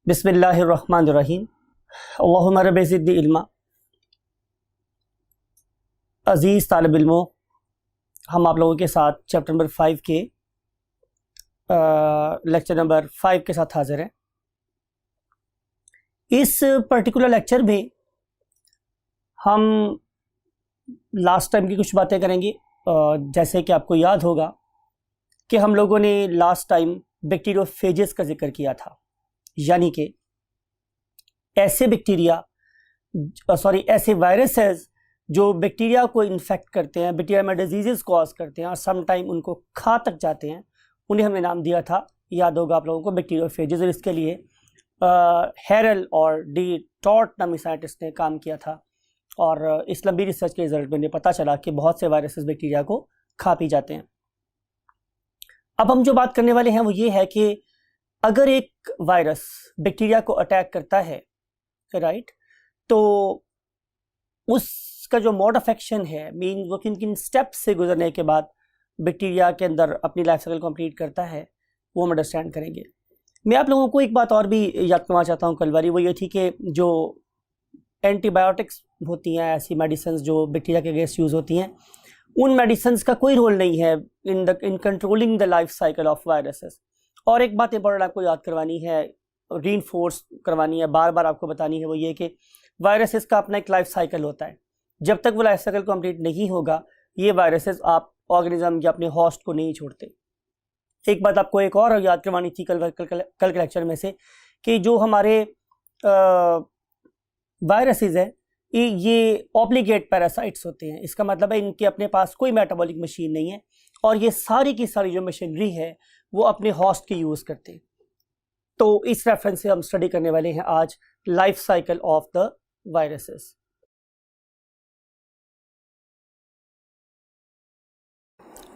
बिस्मिल्लाहिर्रहमानिर्रहीम। अल्लाहुम्मा रब्बि ज़िदनी इल्मा। अज़ीज़ तालिब इल्मों, हम आप लोगों के साथ चैप्टर नंबर 5 के लेक्चर नंबर 5 के साथ हाज़िर हैं। इस पर्टिकुलर लेक्चर में हम लास्ट टाइम की कुछ बातें करेंगे। जैसे कि आपको याद होगा कि हम लोगों ने लास्ट टाइम बैक्टीरियोफेजेस का जिक्र किया था, यानी कि ऐसे ऐसे वायरसेस जो बैक्टीरिया को इन्फेक्ट करते हैं, बैक्टीरिया में डिजीज़ कॉज करते हैं और सम टाइम उनको खा तक जाते हैं। उन्हें हमने नाम दिया था, याद होगा आप लोगों को, बैक्टीरियोफेजेस। और इसके लिए हेरल और डी टॉट नामी साइंटिस्ट ने काम किया था और इस लंबी रिसर्च के रिजल्ट में पता चला कि बहुत से वायरसेस बैक्टीरिया को खा पी जाते हैं। अब हम जो बात करने वाले हैं वो ये है कि अगर एक वायरस बैक्टीरिया को अटैक करता है, राइट, तो उसका जो मोड ऑफ एक्शन है, मीन वो किन किन स्टेप्स से गुजरने के बाद बैक्टीरिया के अंदर अपनी लाइफ साइकिल कंप्लीट करता है, वो हम अंडरस्टैंड करेंगे। मैं आप लोगों को एक बात और भी याद करना चाहता हूँ कल वाली, वो ये थी कि जो एंटीबायोटिक्स होती हैं, ऐसी मेडिसिन जो बैक्टीरिया के अगेंस्ट यूज़ होती हैं, उन मेडिसिन का कोई रोल नहीं है in controlling the life cycle of viruses. और एक बात इंपॉर्टेंट आपको याद करवानी है, रीइंफोर्स करवानी है, बार बार आपको बतानी है, वो ये कि वायरसेस का अपना एक लाइफ साइकिल होता है। जब तक वो लाइफ साइकिल कंप्लीट नहीं होगा, ये वायरसेस आप ऑर्गेनिज्म या अपने होस्ट को नहीं छोड़ते। एक बात आपको एक और याद करवानी थी कल के लेक्चर में से, कि जो हमारे वायरसेस है ये ऑब्लिगेट पैरासाइट्स होते हैं। इसका मतलब है इनके अपने पास कोई मेटाबॉलिक मशीन नहीं है और ये सारी की सारी जो मशीनरी है वो अपने होस्ट की यूज़ करते हैं। तो इस रेफरेंस से हम स्टडी करने वाले हैं आज life cycle of the viruses.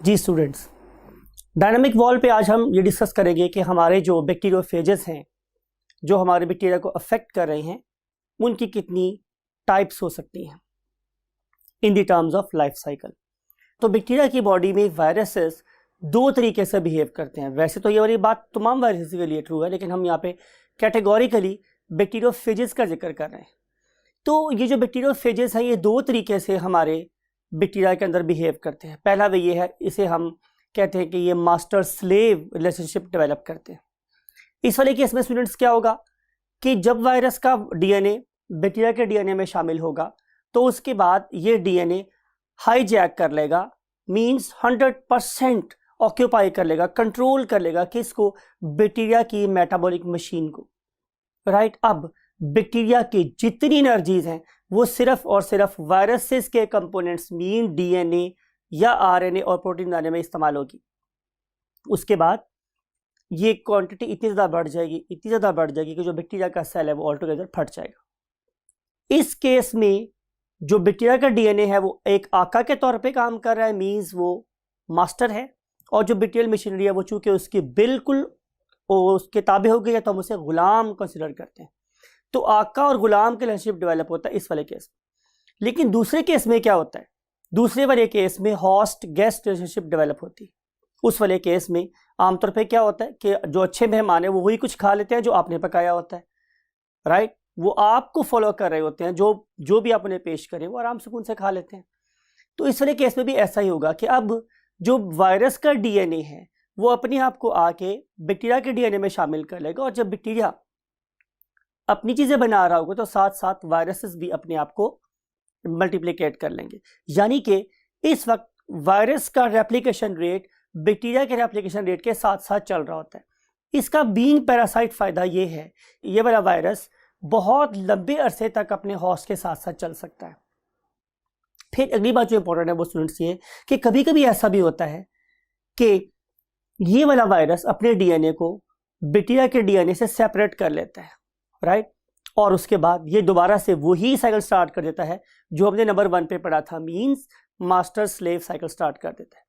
जी स्टूडेंट्स, डायनामिक वॉल पे आज हम ये डिस्कस करेंगे कि हमारे जो बैक्टीरियोफेजेस हैं, जो हमारे बैक्टीरिया को अफेक्ट कर रहे हैं, उनकी कितनी टाइप्स हो सकती हैं in the terms of life cycle. तो बैक्टीरिया की बॉडी में वायरसेस दो तरीके से बिहेव करते हैं। वैसे तो ये वाली बात तमाम वायरसेस के लिए ट्रू है, लेकिन हम यहाँ पे कैटेगोरिकली बैक्टीरियोफेजेस का जिक्र कर रहे हैं। तो ये जो बैक्टीरियोफेजेस हैं, ये दो तरीके से हमारे बैक्टीरिया के अंदर बिहेव करते हैं। पहला वे ये है, इसे हम कहते हैं कि ये मास्टर स्लेव रिलेशनशिप डेवलप करते हैं। इस वाले केस में स्टूडेंट्स क्या होगा कि जब वायरस का डीएनए बैक्टीरिया के डीएनए में शामिल होगा, तो उसके बाद ये डीएनए हाईजैक कर लेगा, मींस 100% ऑक्यूपाई कर लेगा, कंट्रोल कर लेगा किसको, बैक्टीरिया की मेटाबॉलिक मशीन को, राइट। अब बैक्टीरिया की जितनी एनर्जीज हैं वो सिर्फ और सिर्फ वायरसेस के कंपोनेंट्स मीन डीएनए या आरएनए और प्रोटीन बनाने में इस्तेमाल होगी। उसके बाद ये क्वांटिटी इतनी ज़्यादा बढ़ जाएगी कि जो बैक्टीरिया का सेल है वो ऑल टुगेदर फट जाएगा। इस केस में जो बैक्टीरिया का डीएनए है वो एक आका के तौर पे काम कर रहा है, मींस वो मास्टर है, और जो बैक्टीरियल मशीनरी है वो चूंकि उसकी बिल्कुल उसके ताबे हो गई है तो हम उसे गुलाम कंसिडर करते हैं। तो आका और गुलाम के रिलेशनशिप डेवलप होता है इस वाले केस में। लेकिन दूसरे केस में क्या होता है, दूसरे वाले केस में हॉस्ट गेस्ट रिलेशनशिप डेवलप होती है। उस वाले केस में आमतौर पे क्या होता है कि जो अच्छे मेहमान है वो वही कुछ खा लेते हैं जो आपने पकाया होता है, राइट। वो आपको फॉलो कर रहे होते हैं, जो भी आप उन्हें पेश करें वो आराम सुकून से खा लेते हैं। तो इस वाले केस में भी ऐसा ही होगा कि अब जो वायरस का डीएनए है वो अपने आप को आके बैक्टीरिया के डीएनए में शामिल कर लेगा, और जब बैक्टीरिया अपनी चीज़ें बना रहा होगा तो साथ साथ वायरसेस भी अपने आप को मल्टीप्लिकेट कर लेंगे। यानी कि इस वक्त वायरस का रेप्लिकेशन रेट बैक्टीरिया के रेप्लिकेशन रेट के साथ साथ चल रहा होता है। इसका बीइंग पैरासाइट फ़ायदा ये है, ये वाला वायरस बहुत लंबे अरसे तक अपने हॉस्ट के साथ साथ चल सकता है। फिर अगली बात जो इंपॉर्टेंट है वो स्टूडेंट्स ये, कि कभी कभी ऐसा भी होता है कि ये वाला वायरस अपने डीएनए को बैक्टीरिया के डीएनए से सेपरेट कर लेता है, राइट। और उसके बाद ये दोबारा से वही साइकिल स्टार्ट कर देता है जो हमने नंबर 1 पे पढ़ा था, means master slave cycle start कर देता है,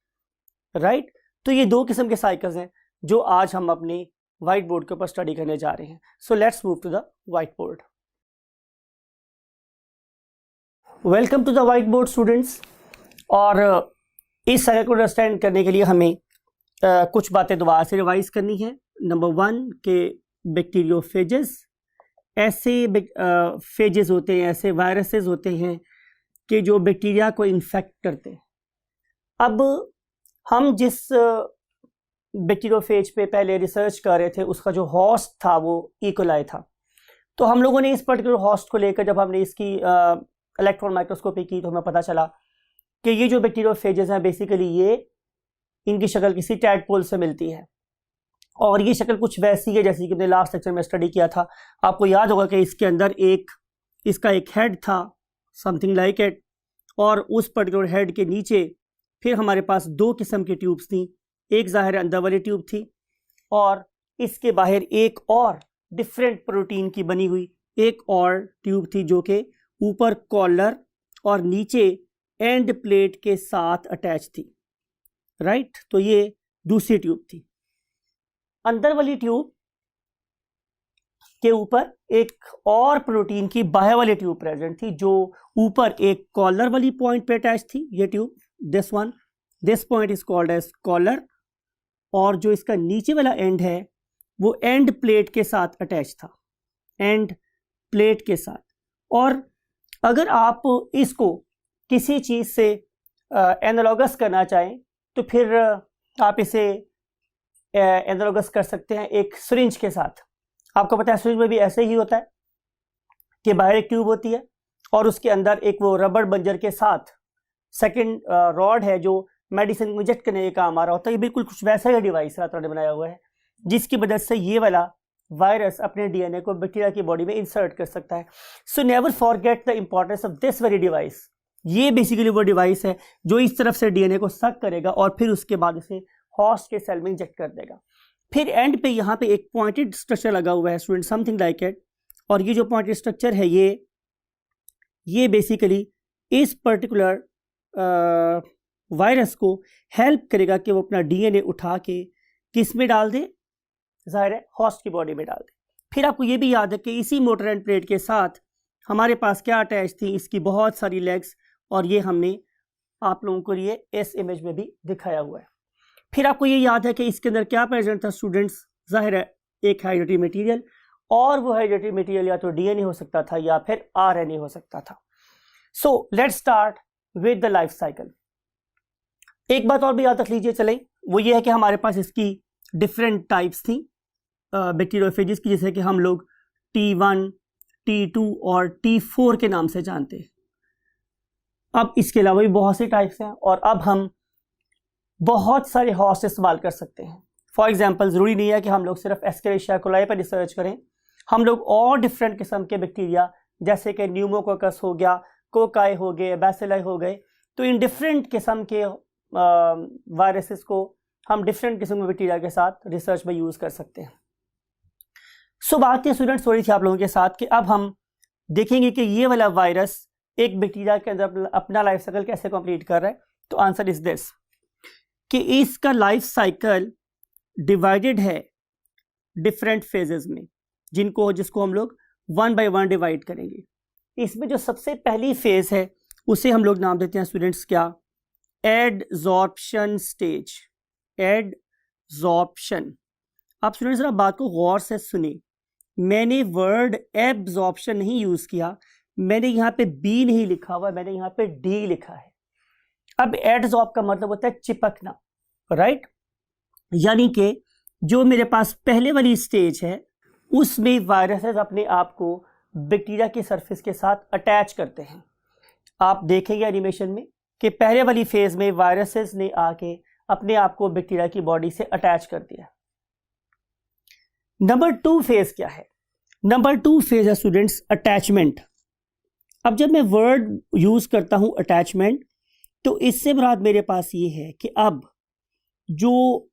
राइट। तो ये दो किस्म के साइकिल्स हैं जो आज हम अपने व्हाइट बोर्ड के ऊपर स्टडी करने जा रहे हैं। So let's move to the white board. Welcome to the white board students. और इस साइकिल को अंडरस्टैंड करने के लिए हमें कुछ बातें दोबारा से रिवाइज करनी है। नंबर 1 के बैक्टीरियोफेजेस ऐसे फेजेस होते हैं, ऐसे वायरसेस होते हैं कि जो बैक्टीरिया को इन्फेक्ट करते हैं। अब हम जिस बैक्टीरियोफेज पे पहले रिसर्च कर रहे थे उसका जो होस्ट था वो इकोलाई था। तो हम लोगों ने इस पर्टिकुलर होस्ट को लेकर जब हमने इसकी इलेक्ट्रॉन माइक्रोस्कोपी की तो हमें पता चला कि ये जो बैक्टीरियोफेजेस हैं बेसिकली ये इनकी शक्ल किसी टैडपोल से मिलती है, और ये शक्ल कुछ वैसी है जैसी कि हमने लास्ट लेक्चर में स्टडी किया था। आपको याद होगा कि इसके अंदर इसका एक हेड था, समथिंग लाइक इट, और उस पर्टिकुलर हेड के नीचे फिर हमारे पास दो किस्म की ट्यूब्स थी। एक ज़ाहिर अंदर वाली ट्यूब थी और इसके बाहर एक और डिफरेंट प्रोटीन की बनी हुई एक और ट्यूब थी जो कि ऊपर कॉलर और नीचे एंड प्लेट के साथ अटैच थी, राइट। तो ये दूसरी ट्यूब थी। अंदर वाली ट्यूब के ऊपर एक और प्रोटीन की बाहर वाली ट्यूब प्रेजेंट थी जो ऊपर एक कॉलर वाली पॉइंट पे अटैच थी। ये tube this point is called as collar, और जो इसका नीचे वाला एंड है वो एंड प्लेट के साथ अटैच था, एंड प्लेट के साथ। और अगर आप इसको किसी चीज़ से एनालॉगस करना चाहें तो फिर आप इसे एनालॉगस कर सकते हैं एक सिरिंज के साथ। आपको पता है सिरिंज में भी ऐसे ही होता है कि बाहर एक ट्यूब होती है और उसके अंदर एक वो रबर बंजर के साथ सेकंड रॉड है जो मेडिसिन इंजेक्ट करने का काम आ रहा होता है। ये बिल्कुल कुछ वैसा ही डिवाइस ने बनाया हुआ है जिसकी मदद से ये वाला वायरस अपने डीएनए को बैक्टीरिया की बॉडी में इंसर्ट कर सकता है। So never forget the importance of this very device. ये बेसिकली वो डिवाइस है जो इस तरफ से डीएनए को सक करेगा और फिर उसके बाद इसे होस्ट के सेल में इंजेक्ट कर देगा। फिर एंड पे यहाँ पे एक पॉइंटेड स्ट्रक्चर लगा हुआ है स्टूडेंट, समथिंग लाइक इट, और ये जो पॉइंटेड स्ट्रक्चर है ये बेसिकली इस पर्टिकुलर वायरस को हेल्प करेगा कि वो अपना डीएनए उठा के किस में डाल दे, जाहिर है होस्ट की बॉडी में डाल दे। फिर आपको ये भी याद है कि इसी मोटर एंड प्लेट के साथ हमारे पास क्या अटैच थी, इसकी बहुत सारी लेग्स, और ये हमने आप लोगों को ये इस इमेज में भी दिखाया हुआ है। फिर आपको ये याद है कि इसके अंदर क्या प्रेजेंट था स्टूडेंट्स, जाहिर है एक हाइड्रेटिव मटेरियल, और वो हाइड्रेटिव मटेरियल या तो डीएनए हो सकता था या फिर आरएनए हो सकता था। सो let's start with the life cycle. एक बात और भी याद रख लीजिए चले, वो ये है कि हमारे पास इसकी डिफरेंट टाइप्स थी बैक्टीरियोफेजेस की, जैसे कि हम लोग T1, T2 और T4 के नाम से जानते हैं। अब इसके अलावा भी बहुत सी टाइप्स हैं और अब हम बहुत सारे होस्ट इस्तेमाल कर सकते हैं। फॉर एग्जांपल ज़रूरी नहीं है कि हम लोग सिर्फ एस्केरिशिया कोलाई पर रिसर्च करें, हम लोग और डिफरेंट किस्म के बैक्टीरिया जैसे कि न्यूमोकोकस हो गया, कोकाई हो गए, बैसिलाई हो गए, तो इन डिफरेंट किस्म के वायरसेस को हम डिफरेंट किस्म के बैक्टीरिया के साथ रिसर्च में यूज़ कर सकते हैं। सो बात ये स्टूडेंट्स हो रही थी आप लोगों के साथ कि अब हम देखेंगे कि ये वाला वायरस एक बैक्टीरिया के अंदर अपना लाइफ साइकिल कैसे कंप्लीट कर रहा है। तो आंसर इज दिस कि इसका लाइफ साइकिल डिवाइडेड है डिफरेंट फेजेस में, जिसको हम लोग 1 बाय 1 डिवाइड करेंगे। इसमें जो सबसे पहली फेज है उसे हम लोग नाम देते हैं स्टूडेंट्स क्या, एडजॉर्प्शन स्टेज। एडजॉर्प्शन। आप स्टूडेंट्स जरा बात को गौर से सुने, मैंने वर्ड एब्जॉर्प्शन नहीं यूज किया, मैंने यहाँ पे बी नहीं लिखा हुआ, मैंने यहाँ पे डी लिखा है। अब एडजॉर्ब का मतलब होता है चिपकना, राइट। यानी कि जो मेरे पास पहले वाली स्टेज है उसमें वायरसेस अपने आप को बैक्टीरिया की सरफेस के साथ अटैच करते हैं। आप देखेंगे एनिमेशन में कि पहले वाली फेज में वायरसेस ने आके अपने आप को बैक्टीरिया की बॉडी से अटैच कर दिया। नंबर 2 फेज क्या है? नंबर 2 फेज है स्टूडेंट्स अटैचमेंट। अब जब मैं वर्ड यूज करता हूं अटैचमेंट, तो इससे मुराद मेरे पास ये है कि अब जो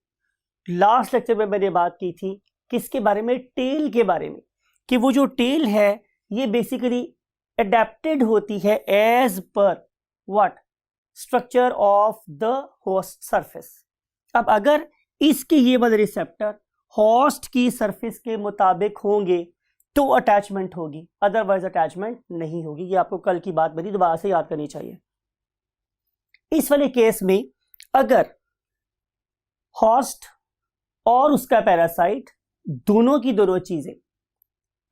लास्ट लेक्चर में मैंने बात की थी किसके बारे में, टेल के बारे में, कि वो जो टेल है ये बेसिकली अडेप्टेड होती है as per what, structure of the host surface. अब अगर इसके ये वाले रिसेप्टर होस्ट की सरफेस के मुताबिक होंगे तो अटैचमेंट होगी, अदरवाइज अटैचमेंट नहीं होगी। ये आपको कल की बात मेरी दोबारा से याद करनी चाहिए। इस वाले केस में अगर होस्ट और उसका पैरासाइट दोनों की दोनों चीजें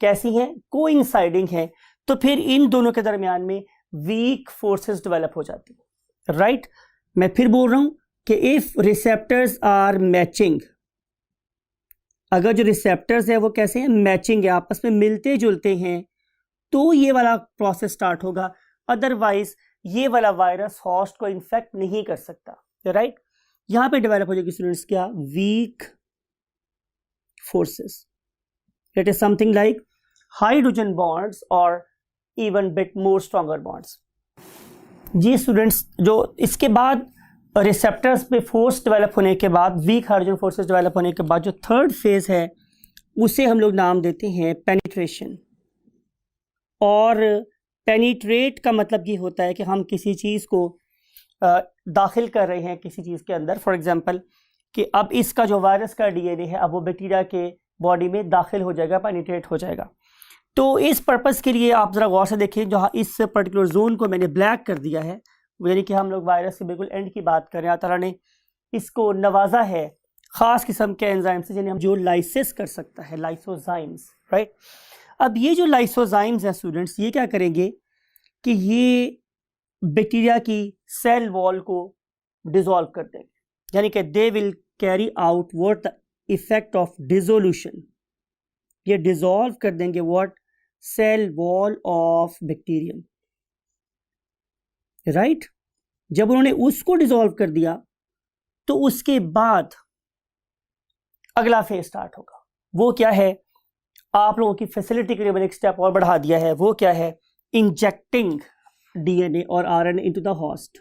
कैसी हैं, कोइंसाइडिंग हैं, तो फिर इन दोनों के दरमियान में वीक फोर्सेस डेवलप हो जाती है, राइट। मैं फिर बोल रहा हूं कि इफ रिसेप्टर्स आर मैचिंग, अगर जो रिसेप्टर्स है वो कैसे हैं, मैचिंग है, आपस में मिलते जुलते हैं, तो ये वाला प्रोसेस स्टार्ट होगा, अदरवाइज ये वाला वायरस हॉस्ट को इन्फेक्ट नहीं कर सकता, राइट। यहां पे डेवलप हो जाएगी स्टूडेंट्स क्या, weak forces, it is something like hydrogen bonds और even bit more stronger bonds. जी स्टूडेंट्स, जो इसके बाद रिसेप्टर्स पे फोर्स डेवलप होने के बाद, वीक हाइड्रोजन फोर्सेस डेवलप होने के बाद जो थर्ड फेज है उसे हम लोग नाम देते हैं पेनिट्रेशन। और पेनिट्रेट का मतलब ये होता है कि हम किसी चीज़ को दाखिल कर रहे हैं किसी चीज़ के अंदर, फॉर एग्जांपल कि अब इसका जो वायरस का डीएनए है अब वो बैक्टीरिया के बॉडी में दाखिल हो जाएगा, पेनिट्रेट हो जाएगा। तो इस पर्पज़ के लिए आप ज़रा गौर से देखें, जहाँ इस पर्टिकुलर जोन को मैंने ब्लैक कर दिया है, यानी कि हम लोग वायरस के बिल्कुल एंड की बात करें, अल्लाह ताला ने इसको नवाजा है ख़ास किस्म के एंजाइम से, जिन्हें हम जो लाइसिस कर सकता है, लाइसोजाइम्स, राइट। अब ये जो लाइसोजाइम्स हैं स्टूडेंट्स, ये क्या करेंगे कि ये बैक्टीरिया की सेल वॉल को डिसॉल्व कर देंगे, यानी कि they will carry out what the effect of dissolution, ये डिसॉल्व कर देंगे what, cell wall of bacterium, right. जब उन्होंने उसको डिसॉल्व कर दिया तो उसके बाद अगला फेज स्टार्ट होगा। वो क्या है, आप लोगों की फैसिलिटी के लिए मैंने एक स्टेप और बढ़ा दिया है, वो क्या है, इंजेक्टिंग डीएनए और RNA into the host,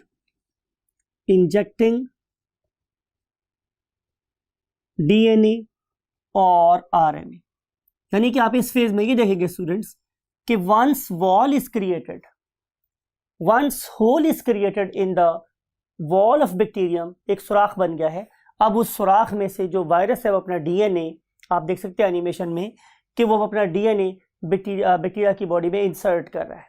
injecting DNA और आरएनए। यानी कि आप इस फेज में ये देखेंगे स्टूडेंट्स कि once wall is created, once hole is created in the wall of bacterium, एक सुराख बन गया है, अब उस सुराख में से जो वायरस है वो अपना डीएनए, आप देख सकते हैं एनिमेशन में कि वो अपना डीएनए बैक्टीरिया की बॉडी में इंसर्ट कर रहा है।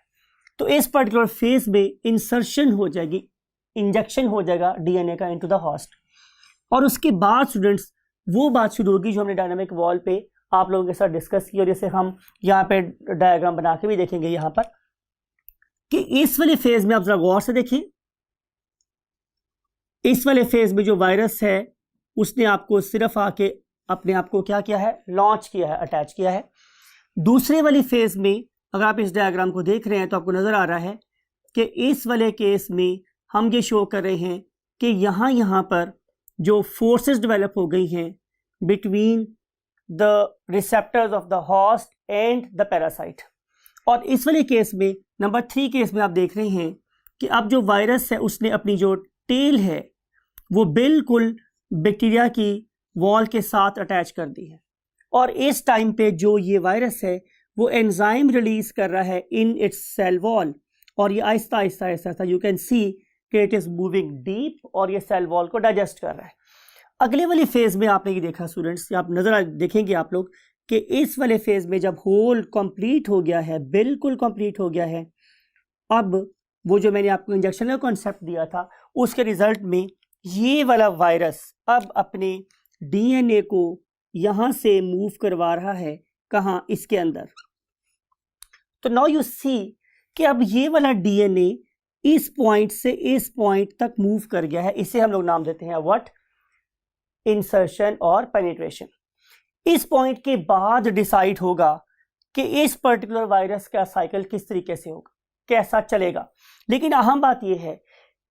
तो इस पर्टिकुलर फेज में इंसर्शन हो जाएगी, इंजेक्शन हो जाएगा डीएनए का इनटू द होस्ट, और उसके बाद स्टूडेंट्स वो बात शुरू होगी जो हमने डायनामिक वॉल पे आप लोगों के साथ डिस्कस की, और जैसे हम यहाँ पे डायग्राम बना के भी देखेंगे यहाँ पर, कि इस वाले फेज में आप जरा गौर से देखिए, इस वाले फेज में जो वायरस है उसने आपको सिर्फ आके अपने आप को क्या किया है, लॉन्च किया है, अटैच किया है। दूसरे वाली फेज में अगर आप इस डायग्राम को देख रहे हैं तो आपको नजर आ रहा है कि इस वाले केस में हम ये शो कर रहे हैं कि यहाँ पर जो फोर्सेस डेवलप हो गई हैं between the receptors of the host and the parasite. और इस वाले केस में नंबर 3 केस में आप देख रहे हैं कि अब जो वायरस है उसने अपनी जो टेल है वो बिल्कुल बैक्टीरिया की वॉल के साथ अटैच कर दी है, और इस टाइम पे जो ये वायरस है वो एंजाइम रिलीज कर रहा है इन इट्स सेल वॉल, और ये Aahista Aahista Aahista you can see कि इट इज मूविंग डीप, और ये सेल वॉल को डाइजेस्ट कर रहा है। अगले वाले फेज में आपने ये देखा स्टूडेंट्स, आप नजर देखेंगे आप लोग कि इस वाले फेज में जब होल कंप्लीट हो गया है, बिल्कुल कंप्लीट हो गया है, अब वो जो मैंने आपको इंजेक्शन का कॉन्सेप्ट दिया था उसके रिजल्ट में ये वाला वायरस अब अपने डीएनए को यहां से मूव करवा रहा है, कहां, इसके अंदर। तो नाउ यू सी कि अब ये वाला डीएनए इस पॉइंट से इस पॉइंट तक मूव कर गया है, इसे हम लोग नाम देते हैं व्हाट, इंसर्शन और पेनिट्रेशन। इस पॉइंट के बाद डिसाइड होगा कि इस पर्टिकुलर वायरस का साइकिल किस तरीके से होगा, कैसा चलेगा। लेकिन अहम बात यह है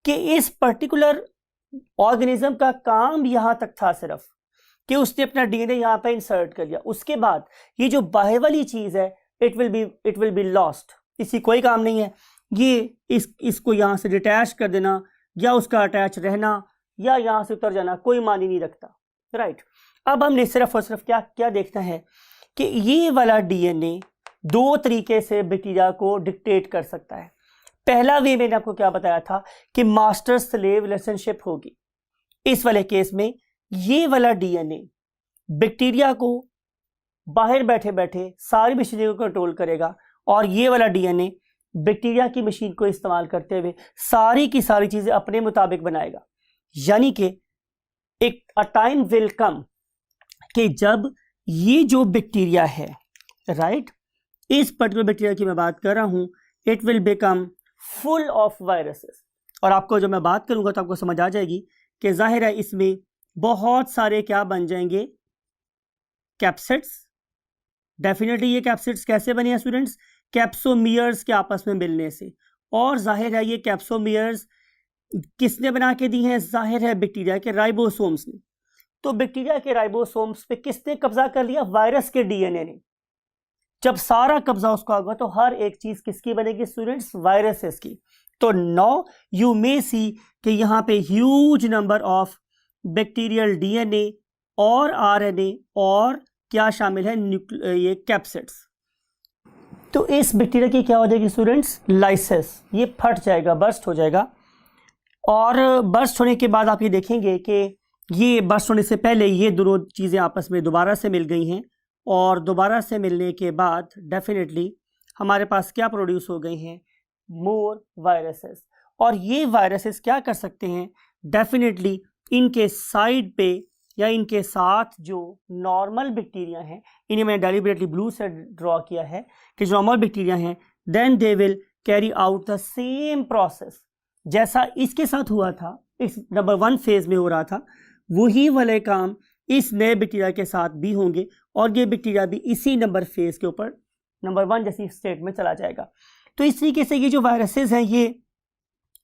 कि इस पर्टिकुलर ऑर्गेनिज्म का काम यहां तक था सिर्फ कि उसने अपना डीएनए यहां पे इंसर्ट कर लिया, उसके बाद ये जो बाहर वाली चीज है इट विल बी लॉस्ट, इसी कोई काम नहीं है। ये इसको यहां से डिटैच कर देना या उसका अटैच रहना या यहां से उतर जाना कोई मानी नहीं रखता, राइट। अब हमने सिर्फ और सिर्फ क्या देखना है कि ये वाला डीएनए 2 तरीके से बैक्टीरिया को डिक्टेट कर सकता है। पहला वे मैंने आपको क्या बताया था कि मास्टर स्लेव रिलेशनशिप होगी। इस वाले केस में ये वाला डीएनए बैक्टीरिया को बाहर बैठे बैठे सारी मशीनरी को कंट्रोल करेगा, और ये वाला डीएनए बैक्टीरिया की मशीन को इस्तेमाल करते हुए सारी की सारी चीजें अपने मुताबिक बनाएगा। यानी कि एक टाइम विल कम कि जब ये जो बैक्टीरिया है, राइट, इस पर्टिकुलर बैक्टीरिया की मैं बात कर रहा हूँ, it will become full of viruses. और आपको जब मैं बात करूँगा तो आपको समझ आ जाएगी कि जाहिर है इसमें बहुत सारे क्या बन जाएंगे, कैप्सिड्स। डेफिनेटली ये कैप्सिड्स कैसे बने हैं स्टूडेंट्स, कैप्सोमियर्स के आपस में मिलने से। और जाहिर है ये कैप्सोमियर्स किसने बना के दी हैं, जाहिर है बैक्टीरिया के राइबोसोम्स ने। तो बैक्टीरिया के राइबोसोम्स पे किसने कब्जा कर लिया, वायरस के डीएनए ने। जब सारा कब्जा उसको आ गया तो हर एक चीज किसकी बनेगी स्टूडेंट्स, वायरसेस की। तो नाउ यू मे सी कि यहाँ पे huge number of bacterial DNA और आरएनए और क्या शामिल है, ये कैप्सिड्स। तो इस बैक्टीरिया की क्या हो जाएगी स्टूडेंट्स, लाइसेस, ये फट जाएगा, बर्स्ट हो जाएगा। और बर्स्ट होने के बाद आप ये देखेंगे कि ये बर्स्ट होने से पहले ये दोनों चीज़ें आपस में दोबारा से मिल गई हैं, और दोबारा से मिलने के बाद डेफिनेटली हमारे पास क्या प्रोड्यूस हो गए हैं, मोर वायरसेस। और ये वायरसेस क्या कर सकते हैं, डेफिनेटली इनके साइड पे या इनके साथ जो नॉर्मल बैक्टीरिया हैं, इन्हें मैंने डेलिबरेटली ब्लू से ड्रॉ किया है कि जो नॉर्मल बैक्टीरिया हैं, then they will carry out the same process जैसा इसके साथ हुआ था, इस नंबर 1 फेज में हो रहा था, वही वाले काम इस नए बैक्टीरिया के साथ भी होंगे, और ये बैक्टीरिया भी इसी नंबर फेज के ऊपर नंबर 1 जैसी स्टेट में चला जाएगा। तो इस तरीके से ये जो वायरसेस हैं ये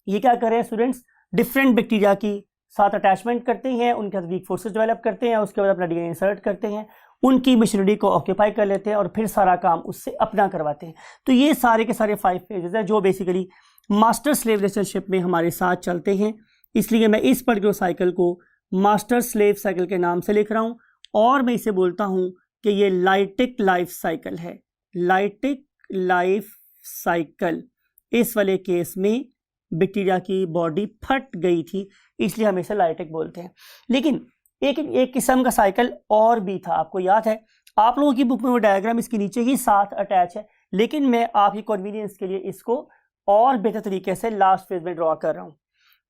क्या कर रहे हैं स्टूडेंट्स, डिफरेंट बैक्टीरिया की साथ अटैचमेंट करते हैं, उनके साथ वीक फोर्सेस डेवलप करते हैं, उसके बाद अपना डीएनए इंसर्ट करते हैं, उनकी मशीनरी को ऑक्यूपाई कर लेते हैं और फिर सारा काम उससे अपना करवाते हैं। तो ये सारे के सारे 5 फेजेस हैं जो बेसिकली मास्टर स्लेव रिलेशनशिप में हमारे साथ चलते हैं। इसलिए मैं इस पर्टिकुलर साइकिल को मास्टर स्लेव साइकिल के नाम से लिख रहा हूँ, और मैं इसे बोलता हूँ कि ये लाइटिक लाइफ साइकिल है, लाइटिक लाइफ साइकिल। इस वाले केस में बैक्टीरिया की बॉडी फट गई थी, इसलिए हम इसे लाइटिक बोलते हैं। लेकिन एक किस्म का साइकिल और भी था, आपको याद है, आप लोगों की बुक में वो डायग्राम इसके नीचे ही साथ अटैच है, लेकिन मैं आपकी कन्वीनियंस के लिए इसको और बेहतर तरीके से लास्ट फेज में ड्रॉ कर रहा हूँ।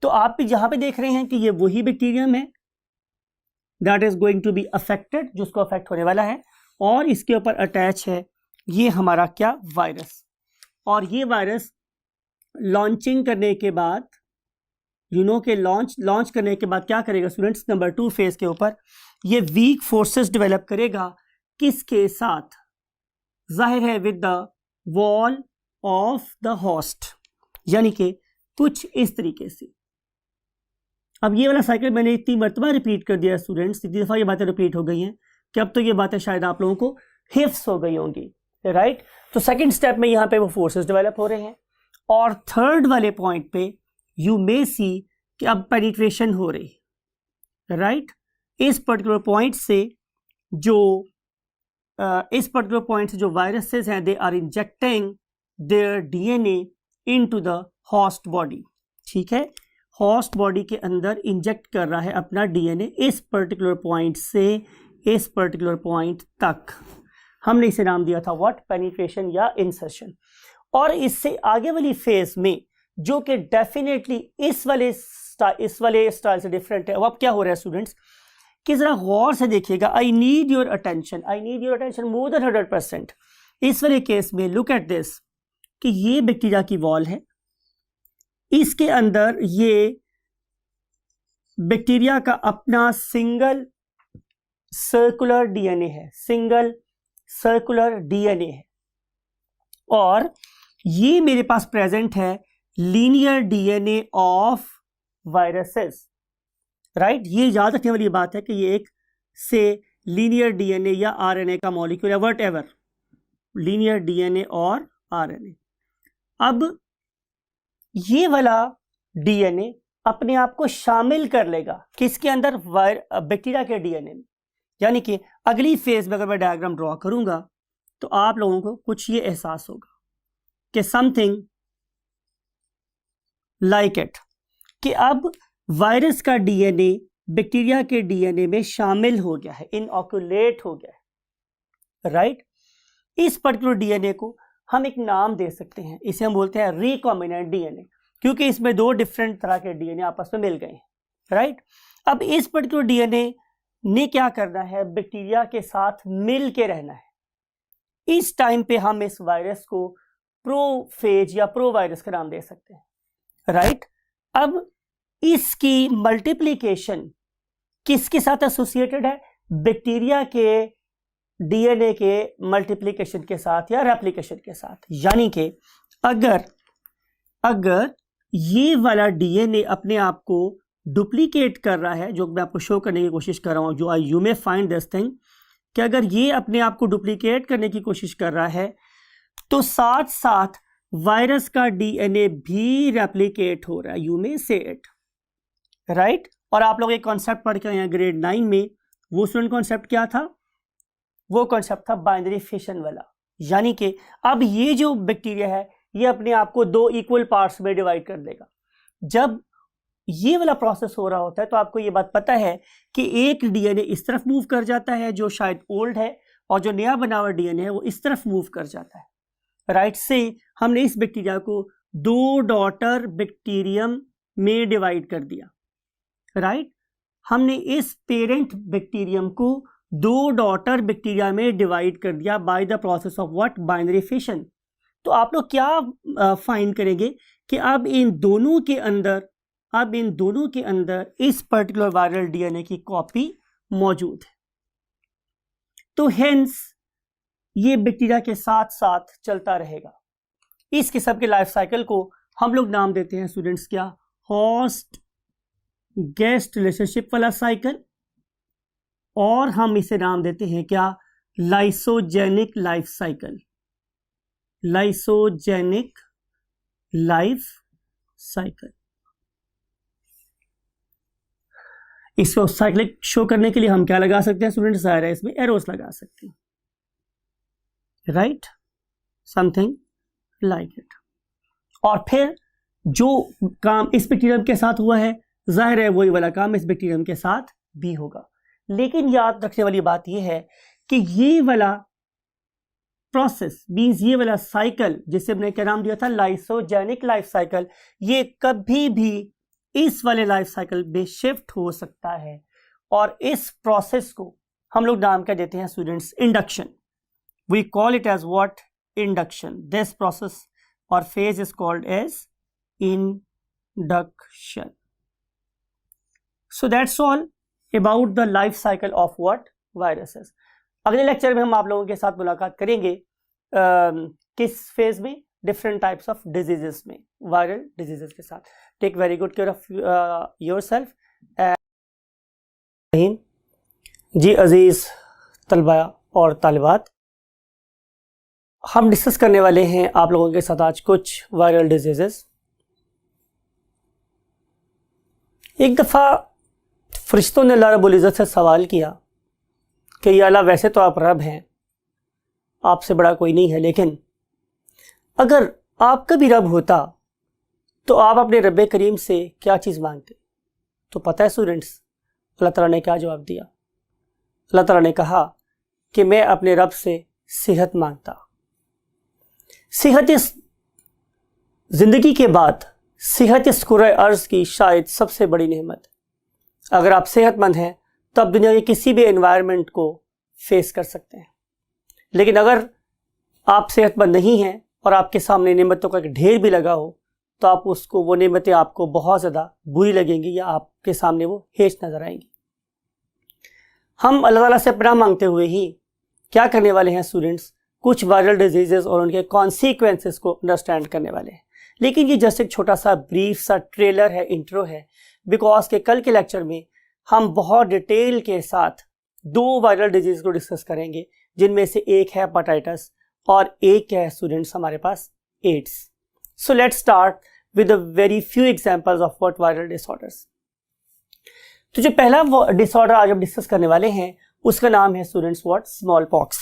तो आप भी जहां पे देख रहे हैं कि ये वही बैक्टीरियम है that is going to be affected, जिसको अफेक्ट होने वाला है, और इसके ऊपर अटैच है ये हमारा क्या, वायरस। और ये वायरस लॉन्चिंग करने के बाद के लॉन्च करने के बाद क्या करेगा स्टूडेंट्स, नंबर 2 फेज के ऊपर ये वीक फोर्सेस डेवलप करेगा, किसके साथ, जाहिर है with the wall of the host, यानी कि कुछ इस तरीके से। अब ये वाला साइकिल मैंने इतनी मरतबा रिपीट कर दिया स्टूडेंट्स, इतनी दफ़ा ये बातें रिपीट हो गई हैं कि अब तो ये बातें शायद आप लोगों को हिफ्स हो गई होंगी, राइट। तो सेकंड स्टेप में यहाँ पे वो फोर्सेस डेवलप हो रहे हैं, और थर्ड वाले पॉइंट पे यू मे सी कि अब पेनिट्रेशन हो रही है, राइट। इस पर्टिकुलर पॉइंट से जो वायरसेस हैं, they are injecting their DNA into the host body, ठीक है, होस्ट बॉडी के अंदर इंजेक्ट कर रहा है अपना डीएनए इस पर्टिकुलर पॉइंट से इस पर्टिकुलर पॉइंट तक। हमने इसे नाम दिया था व्हाट, पेनिट्रेशन या इंसर्शन। और इससे आगे वाली फेज में जो कि डेफिनेटली इस वाले स्टाइल से डिफरेंट है, अब क्या हो रहा है स्टूडेंट्स कि जरा गौर से देखिएगा, I need your attention more than 100%। इस वाले केस में लुक एट दिस कि ये बैक्टीरिया की वॉल है, इसके अंदर ये बैक्टीरिया का अपना सिंगल सर्कुलर डीएनए है, और ये मेरे पास प्रेजेंट है linear DNA of viruses, right. ये याद रखने वाली बात है कि ये एक से लीनियर डीएनए या आरएनए का मॉलिक्यूल है, वट एवर, लीनियर डीएनए और आरएनए। अब ये वाला डीएनए अपने आप को शामिल कर लेगा किसके अंदर, बैक्टीरिया के डीएनए में। यानी कि अगली फेज में अगर मैं डायग्राम ड्रॉ करूंगा तो आप लोगों को कुछ ये एहसास होगा कि समथिंग लाइक इट, कि अब वायरस का डीएनए बैक्टीरिया के डीएनए में शामिल हो गया है, इनऑक्यूलेट हो गया है, राइट। इस पर्टिकुलर डीएनए को हम एक नाम दे सकते हैं, इसे हम बोलते हैं रिकॉम्बिनेंट डीएनए, क्योंकि इसमें 2 डिफरेंट तरह के डीएनए आपस में मिल गए हैं, राइट। अब इस पर्टिकुलर डीएनए ने क्या करना है, बैक्टीरिया के साथ मिल के रहना है, इस टाइम पे हम इस वायरस को प्रोफेज या प्रो वायरस का नाम दे सकते हैं, राइट। अब इसकी मल्टीप्लिकेशन किसके साथ एसोसिएटेड है? बैक्टीरिया के डीएनए के मल्टीप्लिकेशन के साथ या रेप्लिकेशन के साथ। यानी कि अगर ये वाला डीएनए अपने आप को डुप्लीकेट कर रहा है, जो मैं आपको शो करने की कोशिश कर रहा हूं, जो you may find this thing, कि अगर ये अपने आप को डुप्लीकेट करने की कोशिश कर रहा है तो साथ साथ वायरस का डीएनए भी रेप्लिकेट हो रहा है। यू मे से इट, राइट। और आप लोग एक कॉन्सेप्ट पढ़ के आए हैं ग्रेड 9 में, वो स्टूडेंट कॉन्सेप्ट क्या था? वो कॉन्सेप्ट था बाइनरी फिशन वाला। यानी कि अब ये जो बैक्टीरिया है ये अपने आप को 2 इक्वल पार्ट्स में डिवाइड कर देगा। जब ये वाला प्रोसेस हो रहा होता है तो आपको ये बात पता है कि एक डीएनए इस तरफ मूव कर जाता है जो शायद ओल्ड है, और जो नया बना हुआ डीएनए है वो इस तरफ मूव कर जाता है, राइट। से हमने इस बैक्टीरिया को 2 डॉटर बैक्टीरियम में डिवाइड कर दिया, राइट। हमने इस पेरेंट बैक्टीरियम को 2 डॉटर बैक्टीरिया में डिवाइड कर दिया by the process of what? Binary fission. तो आप लोग क्या फाइंड करेंगे कि अब इन दोनों के अंदर इस पर्टिकुलर वायरल डीएनए की कॉपी मौजूद है। तो हेंस ये बैक्टीरिया के साथ साथ चलता रहेगा। इस किस्म के लाइफ साइकिल को हम लोग नाम देते हैं स्टूडेंट्स क्या? होस्ट गेस्ट रिलेशनशिप वाला साइकिल, और हम इसे नाम देते हैं क्या? Lysogenic life cycle. Lysogenic life cycle. इसको साइक्लिक शो करने के लिए हम क्या लगा सकते हैं स्टूडेंट्स? ज़ाहिर है इसमें एरोस लगा सकते हैं, राइट, समथिंग लाइक इट। और फिर जो काम इस बैक्टीरियम के साथ हुआ है, जाहिर है वही वाला काम इस बैक्टीरियम के साथ भी होगा। लेकिन याद रखने वाली बात यह है कि ये वाला प्रोसेस मींस ये वाला साइकिल, जिसे हमने क्या नाम दिया था? लाइसोजेनिक लाइफ साइकिल, ये कभी भी इस वाले लाइफ साइकिल में शिफ्ट हो सकता है। और इस प्रोसेस को हम लोग नाम क्या देते हैं students? Induction. We call it as what? Induction. This process और phase is called as induction. So that's all about the life cycle of what? Viruses. अगले लेक्चर में हम आप लोगों के साथ मुलाकात करेंगे किस फेज में? डिफरेंट टाइप्स ऑफ डिजीजेस में, वायरल डिजीजेस के साथ। Take very good care of yourself. जी अजीज तलबा और तालिबात, हम डिस्कस करने वाले हैं आप लोगों के साथ आज कुछ वायरल डिजीजेस। एक दफ़ा फरिश्तों ने अल्लाह रब्बुल इज़्ज़त से सवाल किया कि या अल्लाह, वैसे तो आप रब हैं, आपसे बड़ा कोई नहीं है, लेकिन अगर आपका भी रब होता तो आप अपने रब करीम से क्या चीज़ मांगते? तो पता है स्टूडेंट्स अल्लाह ताला ने क्या जवाब दिया? अल्लाह ताला ने कहा कि मैं अपने रब से सेहत मांगता। सेहत इस ज़िंदगी के बाद, सेहत इस कुर्रे अर्ज़ की शायद सबसे बड़ी नेमत है। अगर आप सेहतमंद हैं तो आप दुनिया के किसी भी एनवायरनमेंट को फेस कर सकते हैं। लेकिन अगर आप सेहतमंद नहीं हैं और आपके सामने नेमतों का एक ढेर भी लगा हो तो आप उसको, वो नेमतें आपको बहुत ज़्यादा बुरी लगेंगी या आपके सामने वो हेच नज़र आएंगी। हम अल्लाह ताला से पनाह मांगते हुए ही क्या करने वाले हैं स्टूडेंट्स? कुछ वायरल डिजीजेस और उनके कॉन्सिक्वेंसेस को अंडरस्टैंड करने वाले हैं। लेकिन ये जस्ट एक छोटा सा ब्रीफ सा ट्रेलर है, इंट्रो है, बिकॉज के कल के लेक्चर में हम बहुत डिटेल के साथ 2 वायरल डिजीज को डिस्कस करेंगे, जिनमें से एक है हेपेटाइटिस और एक है स्टूडेंट्स हमारे पास AIDS. So let's start with a very few examples of what viral disorders. तो जो पहला डिसऑर्डर आज हम डिस्कस करने वाले हैं उसका नाम है स्टूडेंट्स व्हाट? Small pox.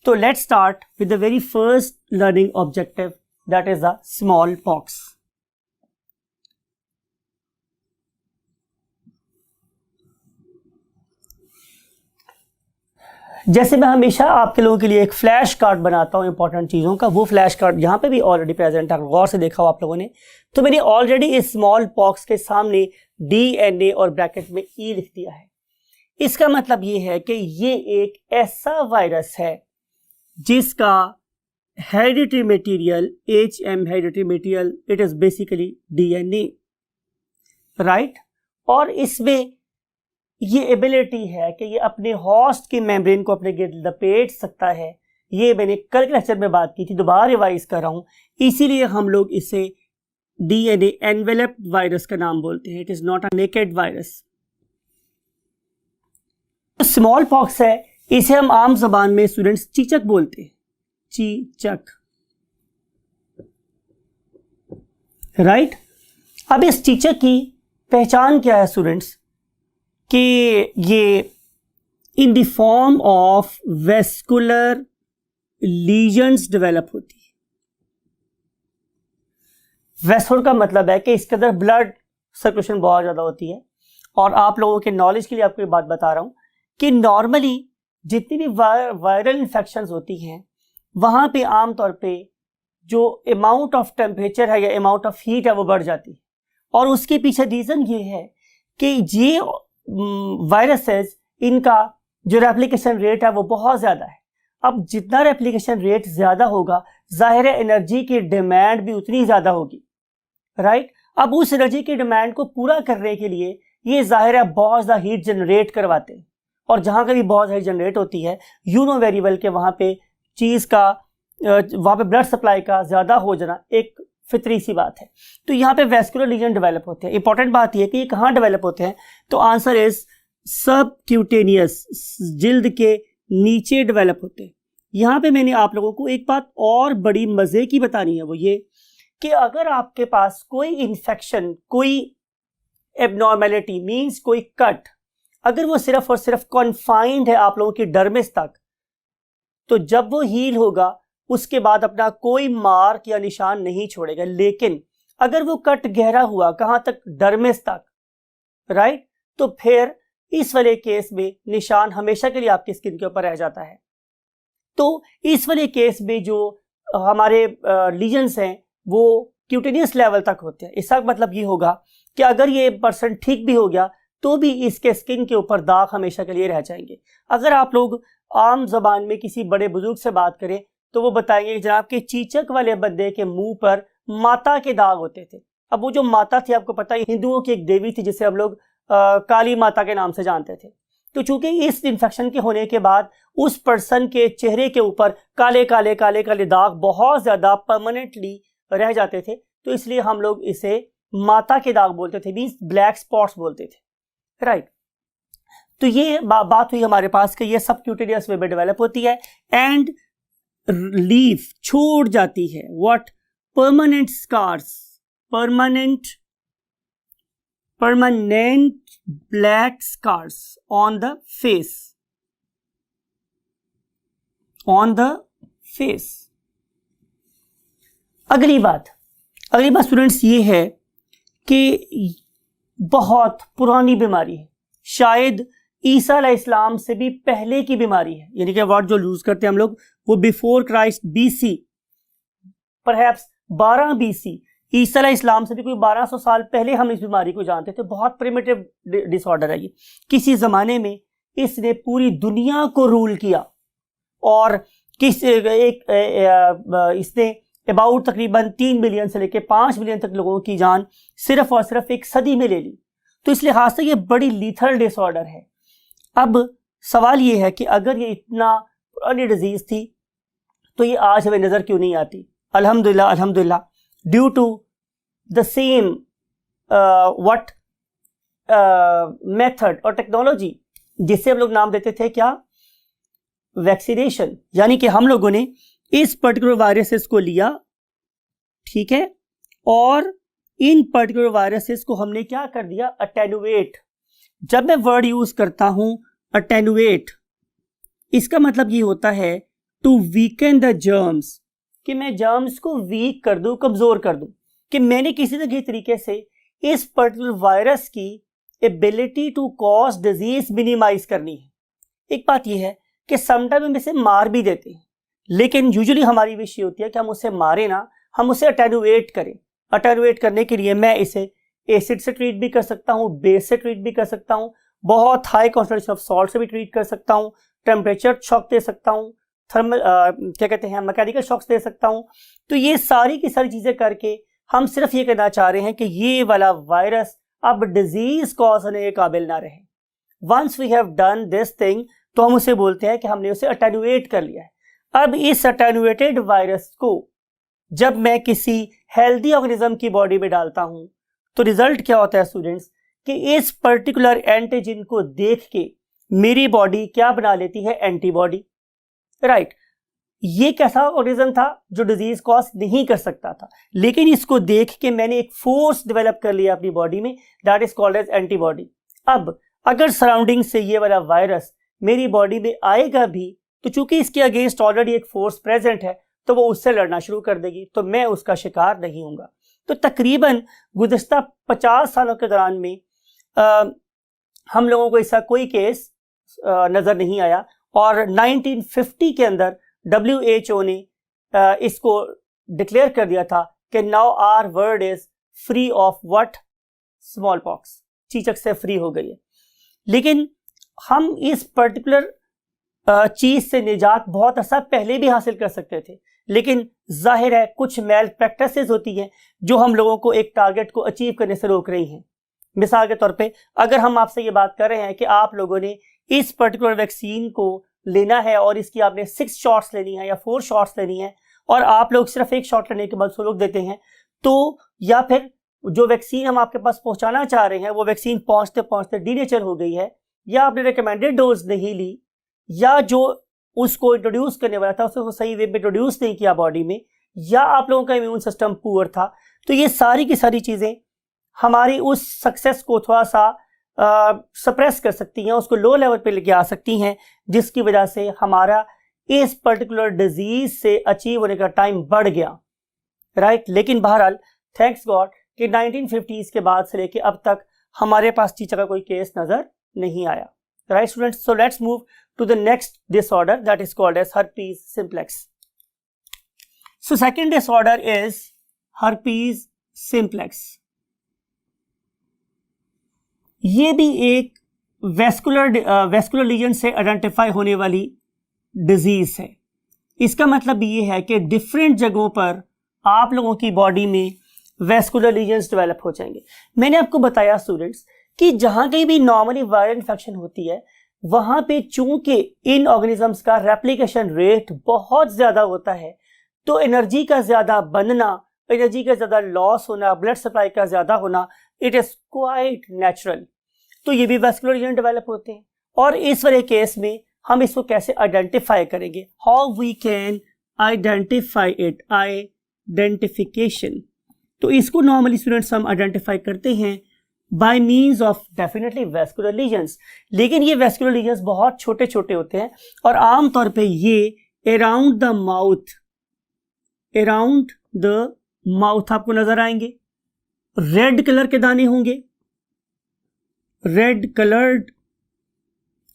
तो let's start with the very first learning objective, that is the small pox. जैसे मैं हमेशा आपके लोगों के लिए एक फ्लैश कार्ड बनाता हूं इंपॉर्टेंट चीज़ों का, वो फ्लैश कार्ड यहाँ पे भी ऑलरेडी प्रेजेंट है, गौर से देखा हो आप लोगों ने। तो मैंने ऑलरेडी इस स्मॉल पॉक्स के सामने DNA और ब्रैकेट में E लिख दिया है। इसका मतलब ये है कि ये एक ऐसा वायरस है जिसका hereditary material HM hereditary material it is basically DNA, right. और इसमें ये एबिलिटी है कि ये अपने होस्ट की मेम्ब्रेन को अपने गिर्द लपेट सकता है। ये मैंने कल के लेक्चर में बात की थी, दोबारा रिवाइज कर रहा हूं। इसीलिए हम लोग इसे DNA एनवेलप्ड वायरस का नाम बोलते हैं। It is not a naked virus. Small pox है, इसे हम आम जबान में स्टूडेंट्स चीचक बोलते हैं, चीचक, राइट। अब इस चीचक की पहचान क्या है स्टूडेंट्स, कि ये in the form of vascular lesions develop होती है। वेस्कुलर का मतलब है कि इसके अंदर ब्लड सर्कुलेशन बहुत ज़्यादा होती है। और आप लोगों के नॉलेज के लिए आपको ये बात बता रहा हूँ कि नॉर्मली जितनी भी वायरल इन्फेक्शंस होती हैं वहाँ पे आमतौर पे जो अमाउंट ऑफ टेम्परेचर है या अमाउंट ऑफ हीट है वो बढ़ जाती है। और उसके पीछे रीज़न ये है कि ये वायरसेस, इनका जो रेप्लिकेशन रेट है वो बहुत ज़्यादा है। अब जितना रेप्लिकेशन रेट ज़्यादा होगा, ज़ाहिर है एनर्जी की डिमांड भी उतनी ज़्यादा होगी, राइट। अब उस एनर्जी की डिमांड को पूरा करने के लिए ये ज़ाहिर है बहुत ज़्यादा हीट जनरेट करवाते हैं। और जहाँ कभी बहुत हीट जनरेट होती है, यू नो वेरी वेल के वहाँ पे चीज़ का, वहाँ पे ब्लड सप्लाई का ज़्यादा हो जाना एक फितरी सी बात है। तो यहाँ पे वेस्कुलर लीजन डेवलप होते हैं। इंपॉर्टेंट बात यह है कि ये कहाँ डेवलप होते हैं, तो आंसर इज सबक्यूटेनियस, जिल्द के नीचे डेवलप होते हैं। यहाँ पे मैंने आप लोगों को एक बात और बड़ी मज़े की बतानी है, वो ये कि अगर आपके पास कोई इन्फेक्शन, कोई एबनॉर्मेलिटी मीन्स कोई कट, अगर वो सिर्फ और सिर्फ कॉन्फाइंड है आप लोगों की डर्मिस तक, तो जब वो हील होगा उसके बाद अपना कोई मार्क या निशान नहीं छोड़ेगा। लेकिन अगर वो कट गहरा हुआ कहाँ तक, डर्मिस तक, राइट, तो फिर इस वाले केस में निशान हमेशा के लिए आपकी स्किन के ऊपर रह जाता है। तो इस वाले केस में जो हमारे लीजन्स हैं वो क्यूटेनियस लेवल तक होते हैं। इसका मतलब ये होगा कि अगर ये पर्सन ठीक भी हो गया तो भी इसके स्किन के ऊपर दाग हमेशा के लिए रह जाएंगे। अगर आप लोग आम जबान में किसी बड़े बुजुर्ग से बात करें तो वो बताएंगे कि जनाब के चीचक वाले बंदे के मुंह पर माता के दाग होते थे। अब वो जो माता थी, आपको पता है हिंदुओं की एक देवी थी जिसे हम लोग काली माता के नाम से जानते थे। तो चूंकि इस इन्फेक्शन के होने के बाद उस पर्सन के चेहरे के ऊपर काले काले काले काले दाग बहुत ज्यादा परमानेंटली रह जाते थे, तो इसलिए हम लोग इसे माता के दाग बोलते थे, मींस ब्लैक स्पॉट्स बोलते थे, राइट। तो ये बात हुई हमारे पास कि ये सबक्यूटेनियस वे में डेवलप होती है एंड लीफ छोड़ जाती है what, permanent scars, permanent black scars on the face, on the face. अगली बात स्टूडेंट्स ये है कि बहुत पुरानी बीमारी है, शायद ईसा अलैहिस्सलाम से भी पहले की बीमारी है, यानी कि वर्ड जो यूज करते हैं हम लोग वो before Christ BC, perhaps 12 BC, ईसा अलैहिस्सलाम से भी कोई 1200 साल पहले हम इस बीमारी को जानते थे। बहुत प्रिमिटिव डिसऑर्डर है ये। किसी जमाने में इसने पूरी दुनिया को रूल किया और इसने अबाउट तकरीबन 3 मिलियन से लेकर 5 मिलियन तक लोगों की जान सिर्फ और सिर्फ एक सदी में ले ली। तो इस लिहाज से ये बड़ी लीथल डिसऑर्डर है। अब सवाल ये है कि अगर ये इतना पुरानी डिजीज थी तो ये आज हमें नजर क्यों नहीं आती? अल्हम्दुलिल्लाह due to the same what method और टेक्नोलॉजी जिससे हम लोग नाम देते थे क्या, वैक्सीनेशन। यानी कि हम लोगों ने इस पर्टिकुलर वायरसेस को लिया, ठीक है, और इन पर्टिकुलर वायरसेस को हमने क्या कर दिया, अटेनुएट। जब मैं वर्ड यूज करता हूं अटेनुएट, इसका मतलब ये होता है टू वीकन द जर्म्स, कि मैं जर्म्स को वीक कर दूं, कमजोर कर दूं, कि मैंने किसी न किसी तरीके से इस पर्टिकुलर वायरस की ability to cause disease minimise करनी है। एक बात यह है कि समटाइम हम इसे मार भी देते हैं, लेकिन यूजुअली हमारी विश ये होती है कि हम उसे मारे ना, हम उसे अटेनुएट करें। अटेनुएट करने के लिए मैं इसे एसिड से ट्रीट भी कर सकता हूँ, बेस से ट्रीट भी कर सकता हूँ, बहुत हाई कॉन्सेंट्रेशन ऑफ सॉल्ट से भी ट्रीट कर सकता हूँ, टेम्परेचर शॉक दे सकता हूँ, थर्मल क्या कहते हैं मैकेनिकल शॉक्स दे सकता हूँ। तो ये सारी की सारी चीज़ें करके हम सिर्फ ये कहना चाह रहे हैं कि ये वाला वायरस अब डिजीज कॉज होने के काबिल ना रहे। Once we have done this thing तो हम उसे बोलते हैं कि हमने उसे अटेनुएट कर लिया है। अब इस अटेनुएटेड वायरस को जब मैं किसी हेल्दी ऑर्गेनिज्म की बॉडी में डालता हूं तो रिजल्ट क्या होता है स्टूडेंट्स, कि इस पर्टिकुलर एंटीजन को देख के मेरी बॉडी क्या बना लेती है, एंटीबॉडी। राइट, ये कैसा ऑर्गेनिज्म था जो डिजीज कॉज नहीं कर सकता था, लेकिन इसको देख के मैंने एक फोर्स डेवलप कर लिया अपनी बॉडी में, that is called as antibody. अब अगर सराउंडिंग से ये वाला वायरस मेरी बॉडी में आएगा भी तो चूंकि इसके अगेंस्ट ऑलरेडी एक फोर्स प्रेजेंट है तो वो उससे लड़ना शुरू कर देगी, तो मैं उसका शिकार नहीं होऊंगा। तो तकरीबन गुज़िश्ता 50 सालों के दौरान में हम लोगों को ऐसा कोई केस नज़र नहीं आया, और 1950 के अंदर WHO ने इसको डिक्लेयर कर दिया था कि now our world is free of what, small pox, चीचक से फ्री हो गई है। लेकिन हम इस पर्टिकुलर चीज से निजात बहुत अर्सा पहले भी हासिल कर सकते थे, लेकिन जाहिर है कुछ मेल प्रैक्टिसेस होती हैं जो हम लोगों को एक टारगेट को अचीव करने से रोक रही हैं। मिसाल के तौर पे अगर हम आपसे ये बात कर रहे हैं कि आप लोगों ने इस पर्टिकुलर वैक्सीन को लेना है और इसकी आपने 6 शॉट्स लेनी है या 4 शॉट्स लेनी है, और आप लोग सिर्फ एक शॉट लेने के बाद रोक देते हैं, तो या फिर जो वैक्सीन हम आपके पास पहुंचाना चाह रहे हैं वो वैक्सीन पहुंचते पहुंचते डीनेचर हो गई है, या आपने रिकमेंडेड डोज नहीं ली, या जो उसको इंट्रोड्यूस करने वाला था उसको सही वे में इंट्रोड्यूस नहीं किया बॉडी में, या आप लोगों का इम्यून सिस्टम पुअर था, तो ये सारी की सारी चीज़ें हमारी उस सक्सेस को थोड़ा सा सप्रेस कर सकती हैं, उसको लो लेवल पे लेके आ सकती हैं, जिसकी वजह से हमारा इस पर्टिकुलर डिजीज से अचीव होने का टाइम बढ़ गया। राइट, लेकिन बहरहाल थैंक्स गॉड कि 1950s के बाद से लेके अब तक हमारे पास चीचा का कोई केस नजर नहीं आया। Right students, so let's move to the next disorder that is called as herpes simplex. So second disorder is herpes simplex. ये भी एक वेस्कुलर लीजन से आइडेंटिफाई होने वाली डिजीज है। इसका मतलब ये है कि डिफरेंट जगहों पर आप लोगों की बॉडी में वेस्कुलर लीजन्स डेवलप हो जाएंगे। मैंने आपको बताया स्टूडेंट्स कि जहां कहीं भी नॉर्मली वायरल इन्फेक्शन होती है वहां पे चूंकि इन ऑर्गेनिजम्स का रेप्लिकेशन रेट बहुत ज्यादा होता है, तो एनर्जी का ज्यादा बनना, एनर्जी का ज्यादा लॉस होना, ब्लड सप्लाई का ज्यादा होना, इट इज क्वाइट नेचुरल। तो ये भी वेस्कुलर लीजन डेवलप होते हैं, और इस वाले केस में हम इसको कैसे आइडेंटिफाई करेंगे, how we can identify it, identification. तो इसको नॉर्मली स्टूडेंट्स हम आइडेंटिफाई करते हैं by means of definitely vesicular lesions, लेकिन ये वेस्कुलर लीजन्स बहुत छोटे छोटे होते हैं और आमतौर पे ये अराउंड द माउथ आपको नजर आएंगे। रेड कलर के दाने होंगे, रेड कलर्ड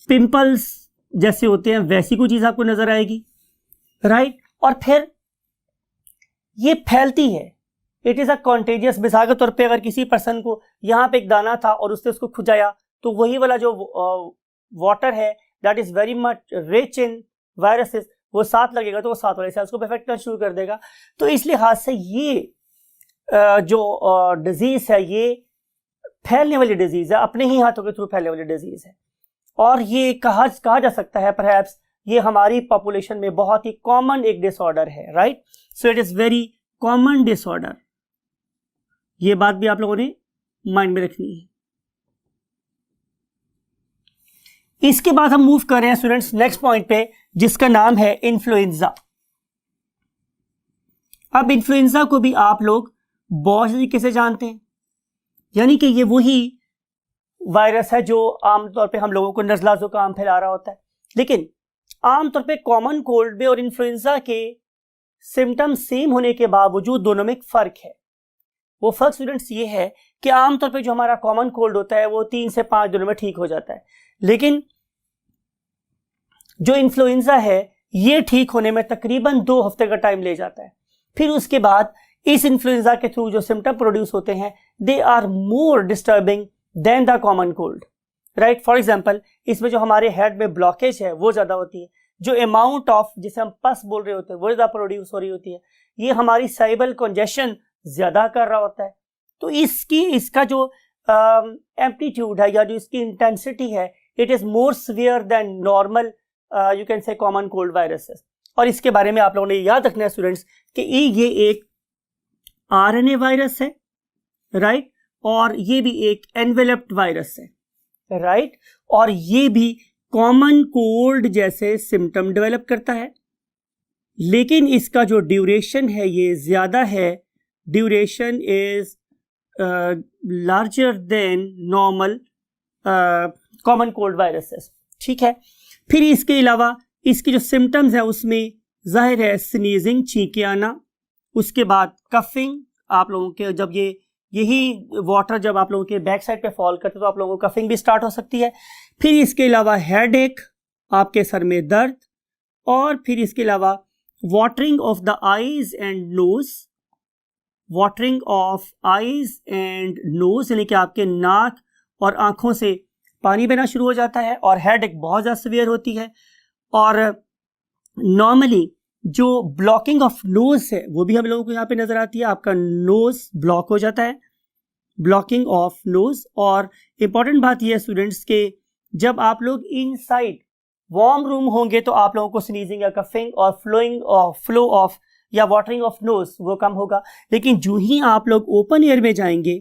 पिंपल्स जैसे होते हैं वैसी कोई चीज आपको नजर आएगी। राइट, और फिर ये फैलती है, इट इज अ कॉन्टेजियस। मिसाल के तौर पे अगर किसी पर्सन को यहाँ पे एक दाना था और उसने उसको खुजाया, तो वही वाला जो वाटर है that is very much rich in viruses, वो साथ लगेगा तो वो साथ वाले सेल्स को अफेक्ट करना शुरू कर देगा। तो इस लिहाज से ये जो डिजीज है ये फैलने वाली डिजीज है, अपने ही हाथों के थ्रू फैलने वाली डिजीज है, और ये कहा जा सकता है परहैप्स ये हमारी पॉपुलेशन में बहुत ही कॉमन एक डिसऑर्डर है। Right, so it is very common disorder, ये बात भी आप लोगों ने माइंड में रखनी है। इसके बाद हम मूव कर रहे हैं स्टूडेंट्स नेक्स्ट पॉइंट पे, जिसका नाम है इन्फ्लुएंजा। अब इन्फ्लुएंजा को भी आप लोग बहुत तरीके से जानते हैं, यानी कि ये वही वायरस है जो आमतौर पे हम लोगों को नज़ला जुकाम फैला रहा होता है, लेकिन आमतौर पे कॉमन कोल्ड में और इन्फ्लुएंजा के सिम्टम्स सेम होने के बावजूद दोनों में एक फर्क है। वो फर्क स्टूडेंट्स ये है कि आमतौर पे जो हमारा कॉमन कोल्ड होता है वो 3 से 5 दिनों में ठीक हो जाता है, लेकिन जो इन्फ्लुएंजा है ये ठीक होने में तकरीबन 2 हफ्ते का टाइम ले जाता है। फिर उसके बाद इस इन्फ्लुएंजा के थ्रू जो सिम्टम प्रोड्यूस होते हैं they are more disturbing than the common cold. Right, for example इसमें जो हमारे हेड में ब्लॉकेज है वो ज्यादा होती है, जो अमाउंट ऑफ, जिसे हम पस बोल रहे होते हैं, वो ज़्यादा प्रोड्यूस हो रही होती है, ये हमारी सेरेब्रल कंजेशन ज़्यादा कर रहा होता है। तो इसका जो एम्पलीट्यूड है या जो इसकी इंटेंसिटी है, it is more severe than normal you can say common cold viruses. और इसके बारे में आप लोगों ने याद रखना है स्टूडेंट्स कि ये एक आरएनए वायरस है, राइट, और ये भी एक एनवेलप्ड वायरस है, राइट, और ये भी कॉमन कोल्ड जैसे सिम्टम डेवलप करता है, लेकिन इसका जो ड्यूरेशन है ये ज्यादा है, duration is larger than normal common cold viruses, ठीक है। फिर इसके अलावा इसके जो सिम्टम्स है उसमें जाहिर है स्नीजिंग, छींके आना, उसके बाद कफिंग, आप लोगों के जब यही वाटर जब आप लोगों के बैक साइड पे फॉल करते तो आप लोगों को कफिंग भी स्टार्ट हो सकती है। फिर इसके अलावा हेड एक, आपके सर में दर्द, और फिर इसके अलावा watering of the eyes and nose, watering of eyes and nose यानी कि आपके नाक और आंखों से पानी बहना शुरू हो जाता है, और हेड एक बहुत ज़्यादा सीवियर होती है। और नॉर्मली जो ब्लॉकिंग ऑफ नोज है वो भी हम लोगों को यहाँ पे नजर आती है, आपका नोज ब्लॉक हो जाता है, ब्लॉकिंग ऑफ नोज। और इम्पॉर्टेंट बात यह है स्टूडेंट्स के जब आप लोग इनसाइड वार्म रूम होंगे तो आप लोगों को स्नीजिंग या कफिंग और फ्लो ऑफ या वाटरिंग ऑफ नोज वो कम होगा। लेकिन जो ही आप लोग ओपन एयर में जाएंगे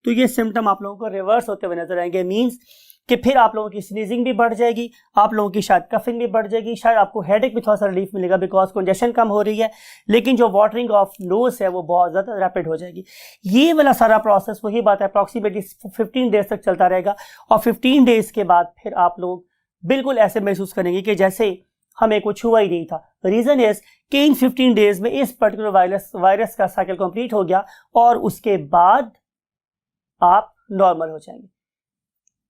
तो ये सिम्टम आप लोगों को रिवर्स होते हुए नजर आएंगे। मींस कि फिर आप लोगों की स्नीजिंग भी बढ़ जाएगी, आप लोगों की शायद कफिंग भी बढ़ जाएगी, शायद आपको हेडेक भी थोड़ा सा रिलीफ मिलेगा बिकॉज कंजेशन कम हो रही है, लेकिन जो वाटरिंग ऑफ नोज है वो बहुत ज़्यादा रैपिड हो जाएगी। ये वाला सारा प्रोसेस वही बात है, अप्रॉक्सीमेटली 15 डेज तक चलता रहेगा, और 15 डेज के बाद फिर आप लोग बिल्कुल ऐसे महसूस करेंगे कि जैसे हमें कुछ हुआ ही नहीं था। रीज़न इज कि इन 15 डेज में इस पर्टिकुलर वायरस का साइकिल कंप्लीट हो गया और उसके बाद आप नॉर्मल हो जाएंगे।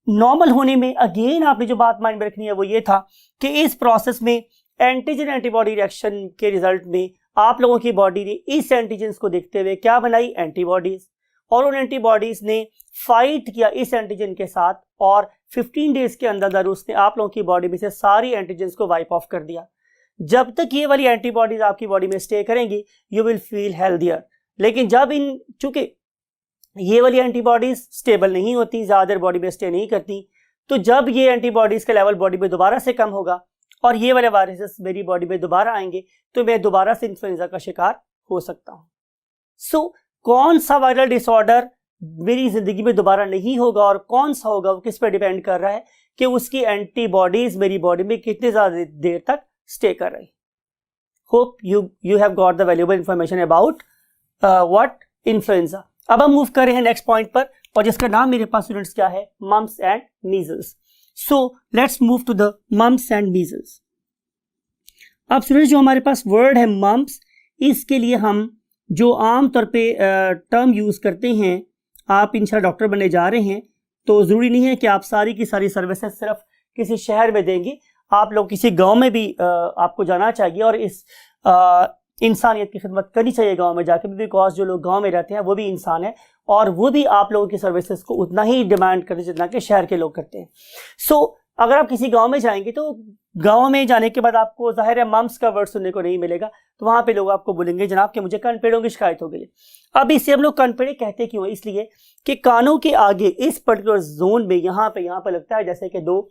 नॉर्मल होने में अगेन आपने जो बात माइंड में रखनी है वो ये था कि इस प्रोसेस में एंटीजन एंटीबॉडी रिएक्शन के रिजल्ट में आप लोगों की बॉडी ने इस एंटीजन्स को देखते हुए क्या बनाई, एंटीबॉडीज, और उन एंटीबॉडीज ने फाइट किया इस एंटीजन के साथ, और 15 डेज के अंदर उसने आप लोगों की बॉडी में से सारी एंटीजन्स को वाइप ऑफ कर दिया। जब तक ये वाली एंटीबॉडीज आपकी बॉडी में स्टे करेंगी यू विल फील हेल्दियर, लेकिन जब चूंकि ये वाली एंटीबॉडीज स्टेबल नहीं होती, ज़्यादा देर बॉडी में स्टे नहीं करती, तो जब ये एंटीबॉडीज का लेवल बॉडी में दोबारा से कम होगा और ये वाले वायरसेस मेरी बॉडी में दोबारा आएंगे तो मैं दोबारा से इन्फ्लुएंजा का शिकार हो सकता हूँ। सो कौन सा वायरल डिसऑर्डर मेरी जिंदगी में दोबारा नहीं होगा और कौन सा होगा वो किस पर डिपेंड कर रहा है कि उसकी एंटीबॉडीज मेरी बॉडी में कितनी ज़्यादा देर तक स्टे कर रही। Hope you have got the valuable information about what influenza. अब हम मूव कर रहे हैं नेक्स्ट पॉइंट पर, और जिसका नाम मेरे पास स्टूडेंट्स क्या है, mumps and measles. So let's move to the mumps and measles. अब स्टूडेंट्स जो हमारे पास वर्ड है मम्स, इसके लिए हम जो आम तौर पे टर्म यूज करते हैं, आप इंशाल्लाह डॉक्टर बनने जा रहे हैं तो ज़रूरी नहीं है कि आप सारी की सारी सर्विसेज सिर्फ किसी शहर में देंगे, आप लोग किसी गांव में भी आपको जाना चाहिए और इस इंसानियत की खिदमत करनी चाहिए गांव में जाकर भी, बिकॉज जो लोग गांव में रहते हैं वो भी इंसान है और वो भी आप लोगों की सर्विसेज को उतना ही डिमांड करते जितना कि शहर के लोग करते हैं। सो अगर आप किसी गांव में जाएंगे तो गांव में जाने के बाद आपको जाहिर है मम्स का वर्ड सुनने को नहीं मिलेगा, तो वहां पे लोग आपको बोलेंगे जनाब कि मुझे कनपेड़ों की शिकायत हो गई। अब इसे हम लोग कनपेड़े कहते क्यों है, इसलिए कि कानों के आगे इस पर्टिकुलर जोन में यहाँ पे लगता है जैसे कि दो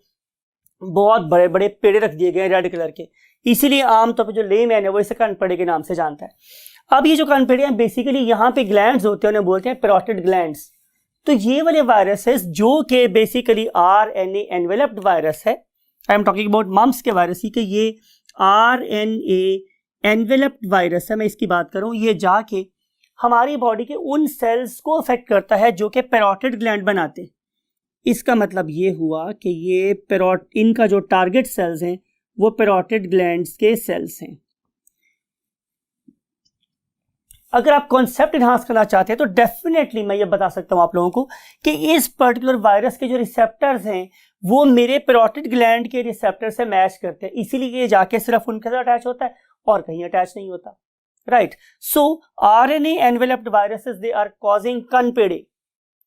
बहुत बड़े बड़े पेड़े रख दिए गए रेड कलर के, इसीलिए आमतौर पर जो लेमैन है वो इसे कनपेड़े के नाम से जानता है। अब ये जो कनपेड़े हैं बेसिकली यहाँ पे ग्लैंड्स होते हैं, उन्हें बोलते हैं पैरोटिड ग्लैंड्स। तो ये वाले वायरसेस जो कि बेसिकली RNA एनवेलप्ड वायरस है, I am talking about mumps के वायरस ही, कि ये RNA एनवेलप्ड वायरस है, मैं इसकी बात करूँ, ये जाके हमारी बॉडी के उन सेल्स को अफेक्ट करता है जो कि पैरोटिड ग्लैंड बनाते हैं। इसका मतलब ये हुआ कि ये इनका जो टारगेट सेल्स हैं वो पैरोटिड ग्लैंड्स के सेल्स हैं। अगर आप कॉन्सेप्ट इनहांस करना चाहते हैं तो डेफिनेटली मैं ये बता सकता हूं आप लोगों को कि इस पर्टिकुलर वायरस के जो रिसेप्टर्स हैं वो मेरे पैरोटिड ग्लैंड के रिसेप्टर से मैच करते हैं, इसीलिए ये जाके सिर्फ उनके साथ अटैच होता है और कहीं अटैच नहीं होता, right. So RNA enveloped viruses they are causing कनपेड़े,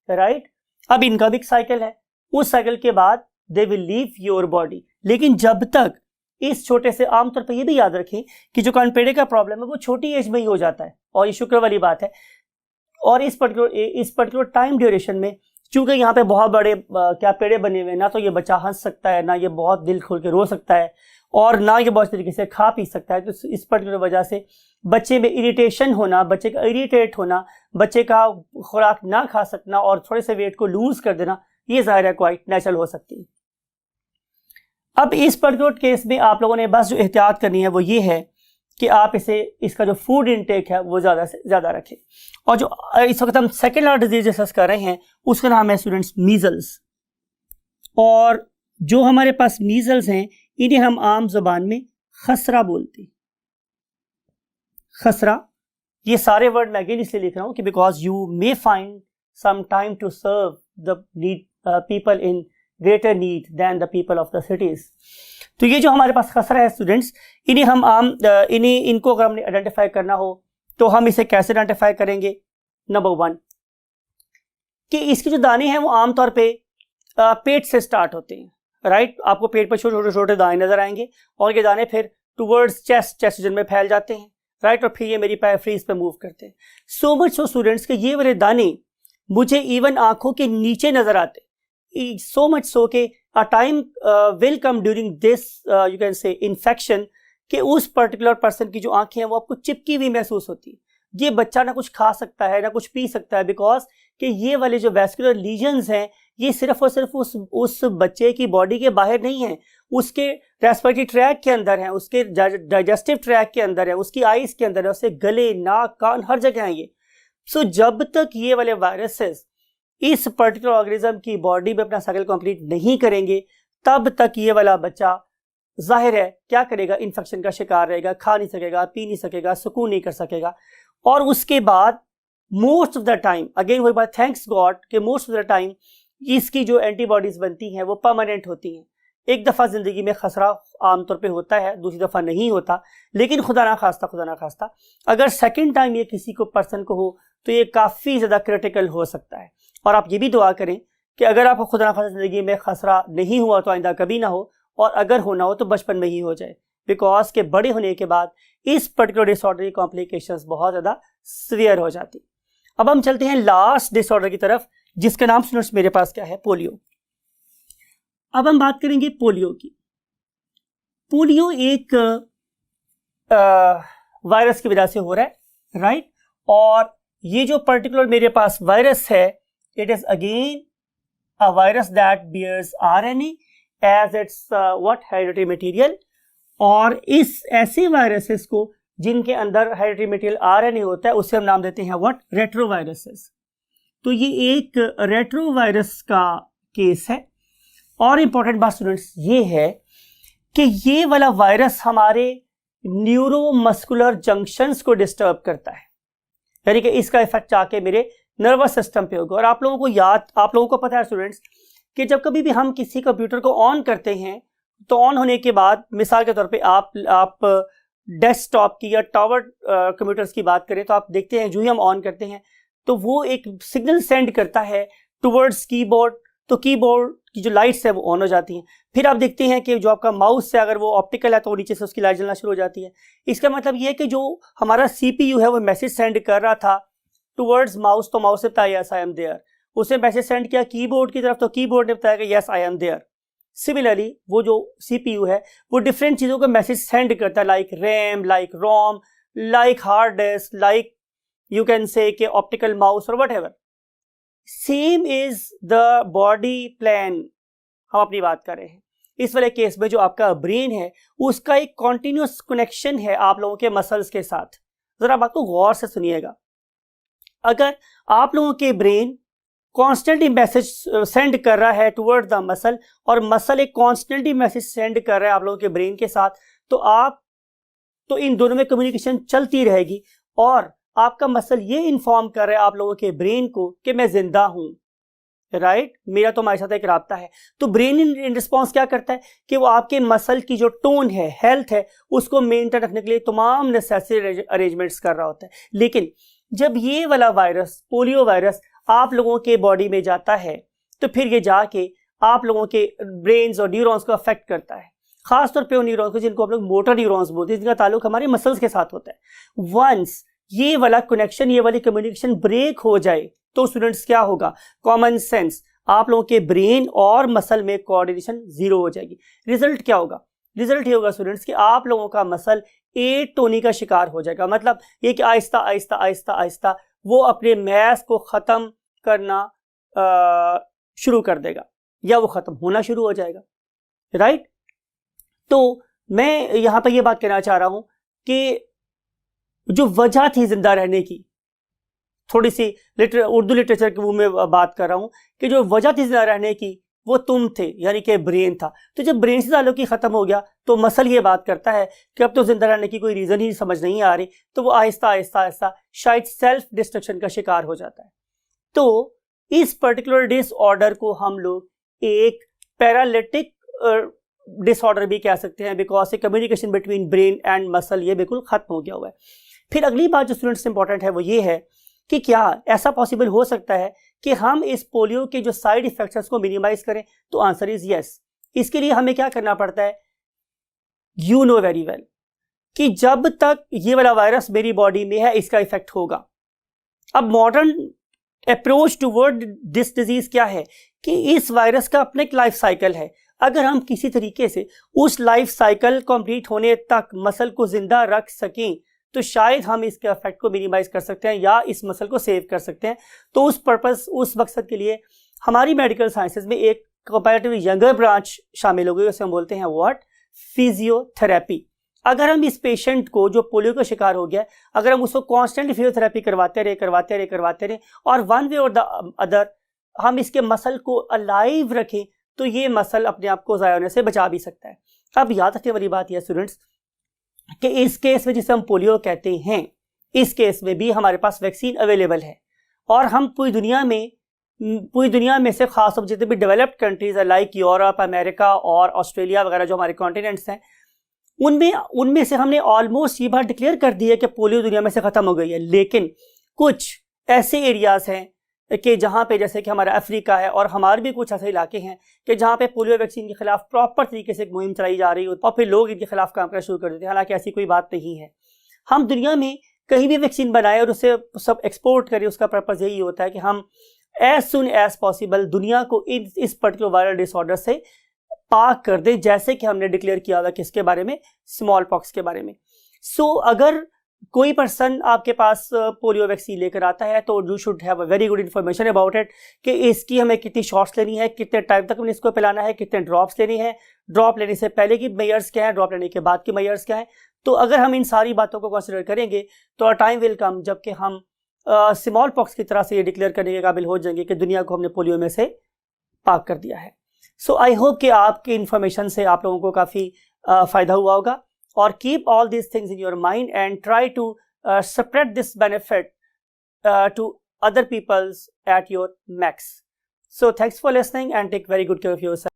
राइट। अब इनका भी एक साइकिल है, उस साइकिल के बाद they will leave your body, लेकिन जब तक इस छोटे से, आमतौर पर ये भी याद रखें कि जो कॉन्पेडे का प्रॉब्लम है वो छोटी एज में ही हो जाता है, और ये शुक्र वाली बात है। और इस पर्टिकुलर टाइम ड्यूरेशन में चूंकि यहाँ पे बहुत बड़े क्या पेड़े बने हुए हैं, ना तो ये बच्चा हंस सकता है, ना ये बहुत दिल खोल के रो सकता है, और ना ये बहुत तरीके से खा पी सकता है। तो इस पर्टिकुलर वजह से बच्चे में इरिटेशन होना, बच्चे का इरिटेट होना, बच्चे का खुराक ना खा सकना और थोड़े से वेट को लूज कर देना, ये ज़ाहिर है क्वाइट नेचुरल हो सकती है। अब इस पर्टिकुलर केस में आप लोगों ने बस जो एहतियात करनी है वो ये है कि आप इसका जो फूड इनटेक है वो ज़्यादा से ज़्यादा रखें। और जो इस वक्त हम सेकेंड ऑर्डर डिजीज डिस्कस कर रहे हैं उसका नाम है स्टूडेंट्स मीजल्स। और जो हमारे पास मीजल्स हैं इन्हें हम आम जुबान में खसरा बोलते हैं। खसरा, ये सारे वर्ड मैं अगेन इसलिए लिख रहा हूँ कि because you may find some time to serve the need people in greater need than the people of the cities. तो ये जो हमारे पास खसरा है स्टूडेंट्स, इन्हें हम इनको अगर हमने आइडेंटिफाई करना हो तो हम इसे कैसे आइडेंटिफाई करेंगे? नंबर 1 कि इसके जो दाने हैं वो आमतौर पे पेट से स्टार्ट होते हैं, राइट। आपको पेट पर छोटे छोटे छोटे दाने नजर आएंगे और ये दाने फिर टूवर्ड्स चेस्ट में फैल जाते हैं, राइट। और फिर ये मेरी पैराफ्रीज पे मूव करते हैं। सो मच सो स्टूडेंट्स के ये वाले दाने मुझे इवन आंखों के नीचे नजर आते, so much so कि a time will come during this you can say infection कि उस पर्टिकुलर पर्सन की जो आंखें हैं वो आपको चिपकी हुई महसूस होती है। ये बच्चा ना कुछ खा सकता है ना कुछ पी सकता है, बिकॉज कि ये वाले जो वैस्कुलर लीजन्स हैं ये सिर्फ और सिर्फ उस बच्चे की बॉडी के बाहर नहीं है, उसके रेस्पिरेटरी ट्रैक के अंदर है, उसके डाइजेस्टिव ट्रैक के अंदर है, उसकी आईज के अंदर है, उसके गले, नाक, कान, हर जगह है ये। सो जब तक ये वाले वायरसेस इस पर्टिकुलर ऑर्गेनिज्म की बॉडी में अपना साइकिल कंप्लीट नहीं करेंगे तब तक ये वाला बच्चा जाहिर है क्या करेगा? इन्फेक्शन का शिकार रहेगा, खा नहीं सकेगा, पी नहीं सकेगा, सुकून नहीं कर सकेगा। और उसके बाद most of the time, again वही बात, थैंक्स गॉड कि मोस्ट ऑफ द टाइम इसकी जो एंटीबॉडीज बनती हैं वो परमानेंट होती हैं। एक दफ़ा ज़िंदगी में खसरा आमतौर पे होता है, दूसरी दफ़ा नहीं होता, लेकिन खुदा ना खास्ता अगर सेकेंड टाइम ये किसी को पर्सन को हो तो ये काफ़ी ज़्यादा क्रिटिकल हो सकता है। और आप ये भी दुआ करें कि अगर आपको खुदा ना खास्ता ज़िंदगी में खसरा नहीं हुआ तो आइंदा कभी ना हो, और अगर होना हो तो बचपन में ही हो जाए, बिकॉज के बड़े होने के बाद इस पर्टिकुलर डिसऑर्डर की कॉम्प्लिकेशंस बहुत ज़्यादा सीवियर हो जाती। अब हम चलते हैं लास्ट डिसऑर्डर की तरफ जिसका नाम स्टूडेंट्स मेरे पास क्या है? पोलियो। अब हम बात करेंगे पोलियो की। पोलियो एक वायरस की वजह से हो रहा है, राइट। और ये जो पर्टिकुलर मेरे पास वायरस है, it is again a virus that bears RNA as its what hereditary material. और इस ऐसे वायरसेस को जिनके अंदर हेरिडिटरी मटेरियल आरएनए होता है उसे हम नाम देते हैं व्हाट? रेट्रोवायरसेस। तो ये एक रेट्रोवायरस का केस है। और इंपॉर्टेंट बात स्टूडेंट्स ये है कि ये वाला वायरस हमारे न्यूरोमस्कुलर जंक्शंस को डिस्टर्ब करता है, यानी कि इसका इफेक्ट जाके मेरे नर्वस सिस्टम पे होगा। और आप लोगों को पता है स्टूडेंट्स कि जब कभी भी हम किसी कंप्यूटर को ऑन करते हैं तो ऑन होने के बाद, मिसाल के तौर पे आप डेस्कटॉप की या टावर कंप्यूटर्स की बात करें तो आप देखते हैं जो ही हम ऑन करते हैं तो वो एक सिग्नल सेंड करता है टुवर्ड्स कीबोर्ड, तो कीबोर्ड की जो लाइट्स है वो ऑन हो जाती हैं। फिर आप देखते हैं कि जो आपका माउस है अगर वो ऑप्टिकल है तो नीचे से उसकी लाइट जलना शुरू हो जाती है। इसका मतलब ये है कि जो हमारा सीपीयू है वो मैसेज सेंड कर रहा था टुवर्ड्स माउस, तो माउस ने बताया यस आई एम देयर। उसने मैसेज सेंड किया कीबोर्ड की तरफ तो कीबोर्ड ने बताया कि yes I am there. Similarly वो जो सीपीयू है वो डिफरेंट चीज़ों का मैसेज सेंड करता है, like RAM, like ROM, like hard disk, like you can say कि ऑप्टिकल माउस और whatever. Same is the body plan हम अपनी बात कर रहे हैं। इस वाले केस में जो आपका ब्रेन है उसका एक कॉन्टिन्यूस कनेक्शन है आप लोगों के मसल्स के साथ। जरा बात को गौर से सुनिएगा। अगर आप लोगों के ब्रेन कॉन्स्टेंटली मैसेज सेंड कर रहा है टुवर्ड द मसल और मसल एक कॉन्स्टेंटली मैसेज सेंड कर रहा है आप लोगों के ब्रेन के साथ, तो इन दोनों में कम्युनिकेशन चलती रहेगी और आपका मसल ये इन्फॉर्म कर रहा है आप लोगों के ब्रेन को कि मैं जिंदा हूं, राइट, मेरा तो हमारे साथ एक राब्ता है। तो ब्रेन इन रिस्पॉन्स क्या करता है कि वो आपके मसल की जो टोन है, हेल्थ है, उसको मेंटेन रखने के लिए तमाम नेसेसरी अरेंजमेंट्स कर रहा होता है। लेकिन जब ये वाला वायरस, पोलियो वायरस, आप लोगों के बॉडी में जाता है तो फिर ये जाके आप लोगों के ब्रेन्स और न्यूरॉन्स को अफेक्ट करता है, खासतौर पे उन न्यूरॉन्स को जिनको हम लोग मोटर न्यूरॉन्स बोलते हैं, जिनका ताल्लुक हमारे मसल्स के साथ होता है। वंस ये वाला कनेक्शन, ये वाली कम्युनिकेशन ब्रेक हो जाए तो स्टूडेंट्स क्या होगा? कॉमन सेंस, आप लोगों के ब्रेन और मसल में कोऑर्डिनेशन जीरो हो जाएगी। रिजल्ट क्या होगा? रिजल्ट ये होगा स्टूडेंट्स कि आप लोगों का मसल एटोनी का शिकार हो जाएगा। मतलब ये कि आहिस्ता आहिस्ता आहिस्ता आहिस्ता वो अपने मैस को ख़त्म करना शुरू कर देगा या वो ख़त्म होना शुरू हो जाएगा, राइट? तो मैं यहाँ पर ये बात कहना चाह रहा हूँ कि जो वजह थी जिंदा रहने की, थोड़ी सी उर्दू लिटरेचर के वो में बात कर रहा हूँ कि जो वजह थी जिंदा रहने की वो तुम थे, यानी कि ब्रेन था। तो जब ब्रेन से ताल्लुक ही खत्म हो गया तो मसल ये बात करता है कि अब तो जिंदा रहने की कोई रीजन ही समझ नहीं आ रही, तो वो आहिस्ता आहिस्ता आहिस्ता शायद सेल्फ डिस्ट्रक्शन का शिकार हो जाता है। तो इस पर्टिकुलर डिसऑर्डर को हम लोग एक पैरालिटिक डिसऑर्डर भी कह सकते हैं, because communication between brain and muscle ये बिल्कुल खत्म हो गया हुआ है। फिर अगली बात जो स्टूडेंट्स इंपॉर्टेंट है वो ये है कि क्या ऐसा पॉसिबल हो सकता है कि हम इस पोलियो के जो साइड इफेक्ट्स हैं उसको मिनिमाइज करें? तो आंसर इज यस। इसके लिए हमें क्या करना पड़ता है? यू नो वेरी वेल कि जब तक ये वाला वायरस मेरी बॉडी में है इसका इफेक्ट होगा। अब modern approach toward this disease क्या है कि इस वायरस का अपना एक लाइफ साइकिल है। अगर हम किसी तरीके से उस लाइफ साइकिल कंप्लीट होने तक मसल को जिंदा रख सकें तो शायद हम इसके इफेक्ट को मिनिमाइज कर सकते हैं या इस मसल को सेव कर सकते हैं। तो उस पर्पस, उस मकसद के लिए हमारी मेडिकल साइंसेज में एक कंपैरेटिवली यंगर ब्रांच शामिल हो गई, उसे हम बोलते हैं व्हाट? फिजियोथेरेपी। अगर हम इस पेशेंट को जो पोलियो का शिकार हो गया, अगर हम उसको कॉन्स्टेंट फिजियोथेरेपी करवाते रहे और वन वे और द अदर हम इसके मसल को अलाइव रखें तो ये मसल अपने आप को ज़ाया होने से बचा भी सकता है। अब याद रखने वाली बात यह स्टूडेंट्स कि इस केस में जिसे हम पोलियो कहते हैं, इस केस में भी हमारे पास वैक्सीन अवेलेबल है और हम पूरी दुनिया में से खासतौर जितने भी डेवलप्ड कंट्रीज है लाइक यूरोप, अमेरिका और ऑस्ट्रेलिया वगैरह जो हमारे कॉन्टिनेंट्स हैं, उनमें से हमने ऑलमोस्ट ये बात डिक्लेयर कर दी है कि पोलियो दुनिया में से खत्म हो गई है। लेकिन कुछ ऐसे एरियाज हैं कि जहाँ पे, जैसे कि हमारा अफ्रीका है और हमारे भी कुछ ऐसे इलाके हैं कि जहाँ पे पोलियो वैक्सीन के खिलाफ प्रॉपर तरीके से एक मुहिम चलाई जा रही हो और फिर लोग इनके खिलाफ काम करना शुरू कर देते हैं। हालांकि ऐसी कोई बात नहीं है। हम दुनिया में कहीं भी वैक्सीन बनाए और उसे सब एक्सपोर्ट करें, उसका पर्पज़ यही होता है कि हम एज सुन एज पॉसिबल दुनिया को इस पर्टिकुलर वायरल डिसऑर्डर से पाक कर दे, जैसे कि हमने डिक्लेयर किया हुआ किसके बारे में? स्मॉल पॉक्स के बारे में। सो अगर कोई पर्सन आपके पास पोलियो वैक्सीन लेकर आता है तो you should have a very good information about it कि इसकी हमें कितनी शॉट्स लेनी है, कितने टाइम तक हमें इसको पिलाना है, कितने ड्रॉप्स लेनी है, ड्रॉप लेने से पहले की मेजर्स क्या है, ड्रॉप लेने के बाद की मेजर्स क्या है। तो अगर हम इन सारी बातों को कंसिडर करेंगे तो अ टाइम विल कम जबकि हम स्मॉल पॉक्स की तरह से ये डिक्लेयर करने के काबिल हो जाएंगे कि दुनिया को हमने पोलियो में से पाक कर दिया है। सो आई होप कि आपकी इन्फॉर्मेशन से आप लोगों को काफ़ी फ़ायदा हुआ होगा। और keep all these things in your mind and try to spread this benefit to other peoples at your max. So thanks for listening and take very good care of yourself.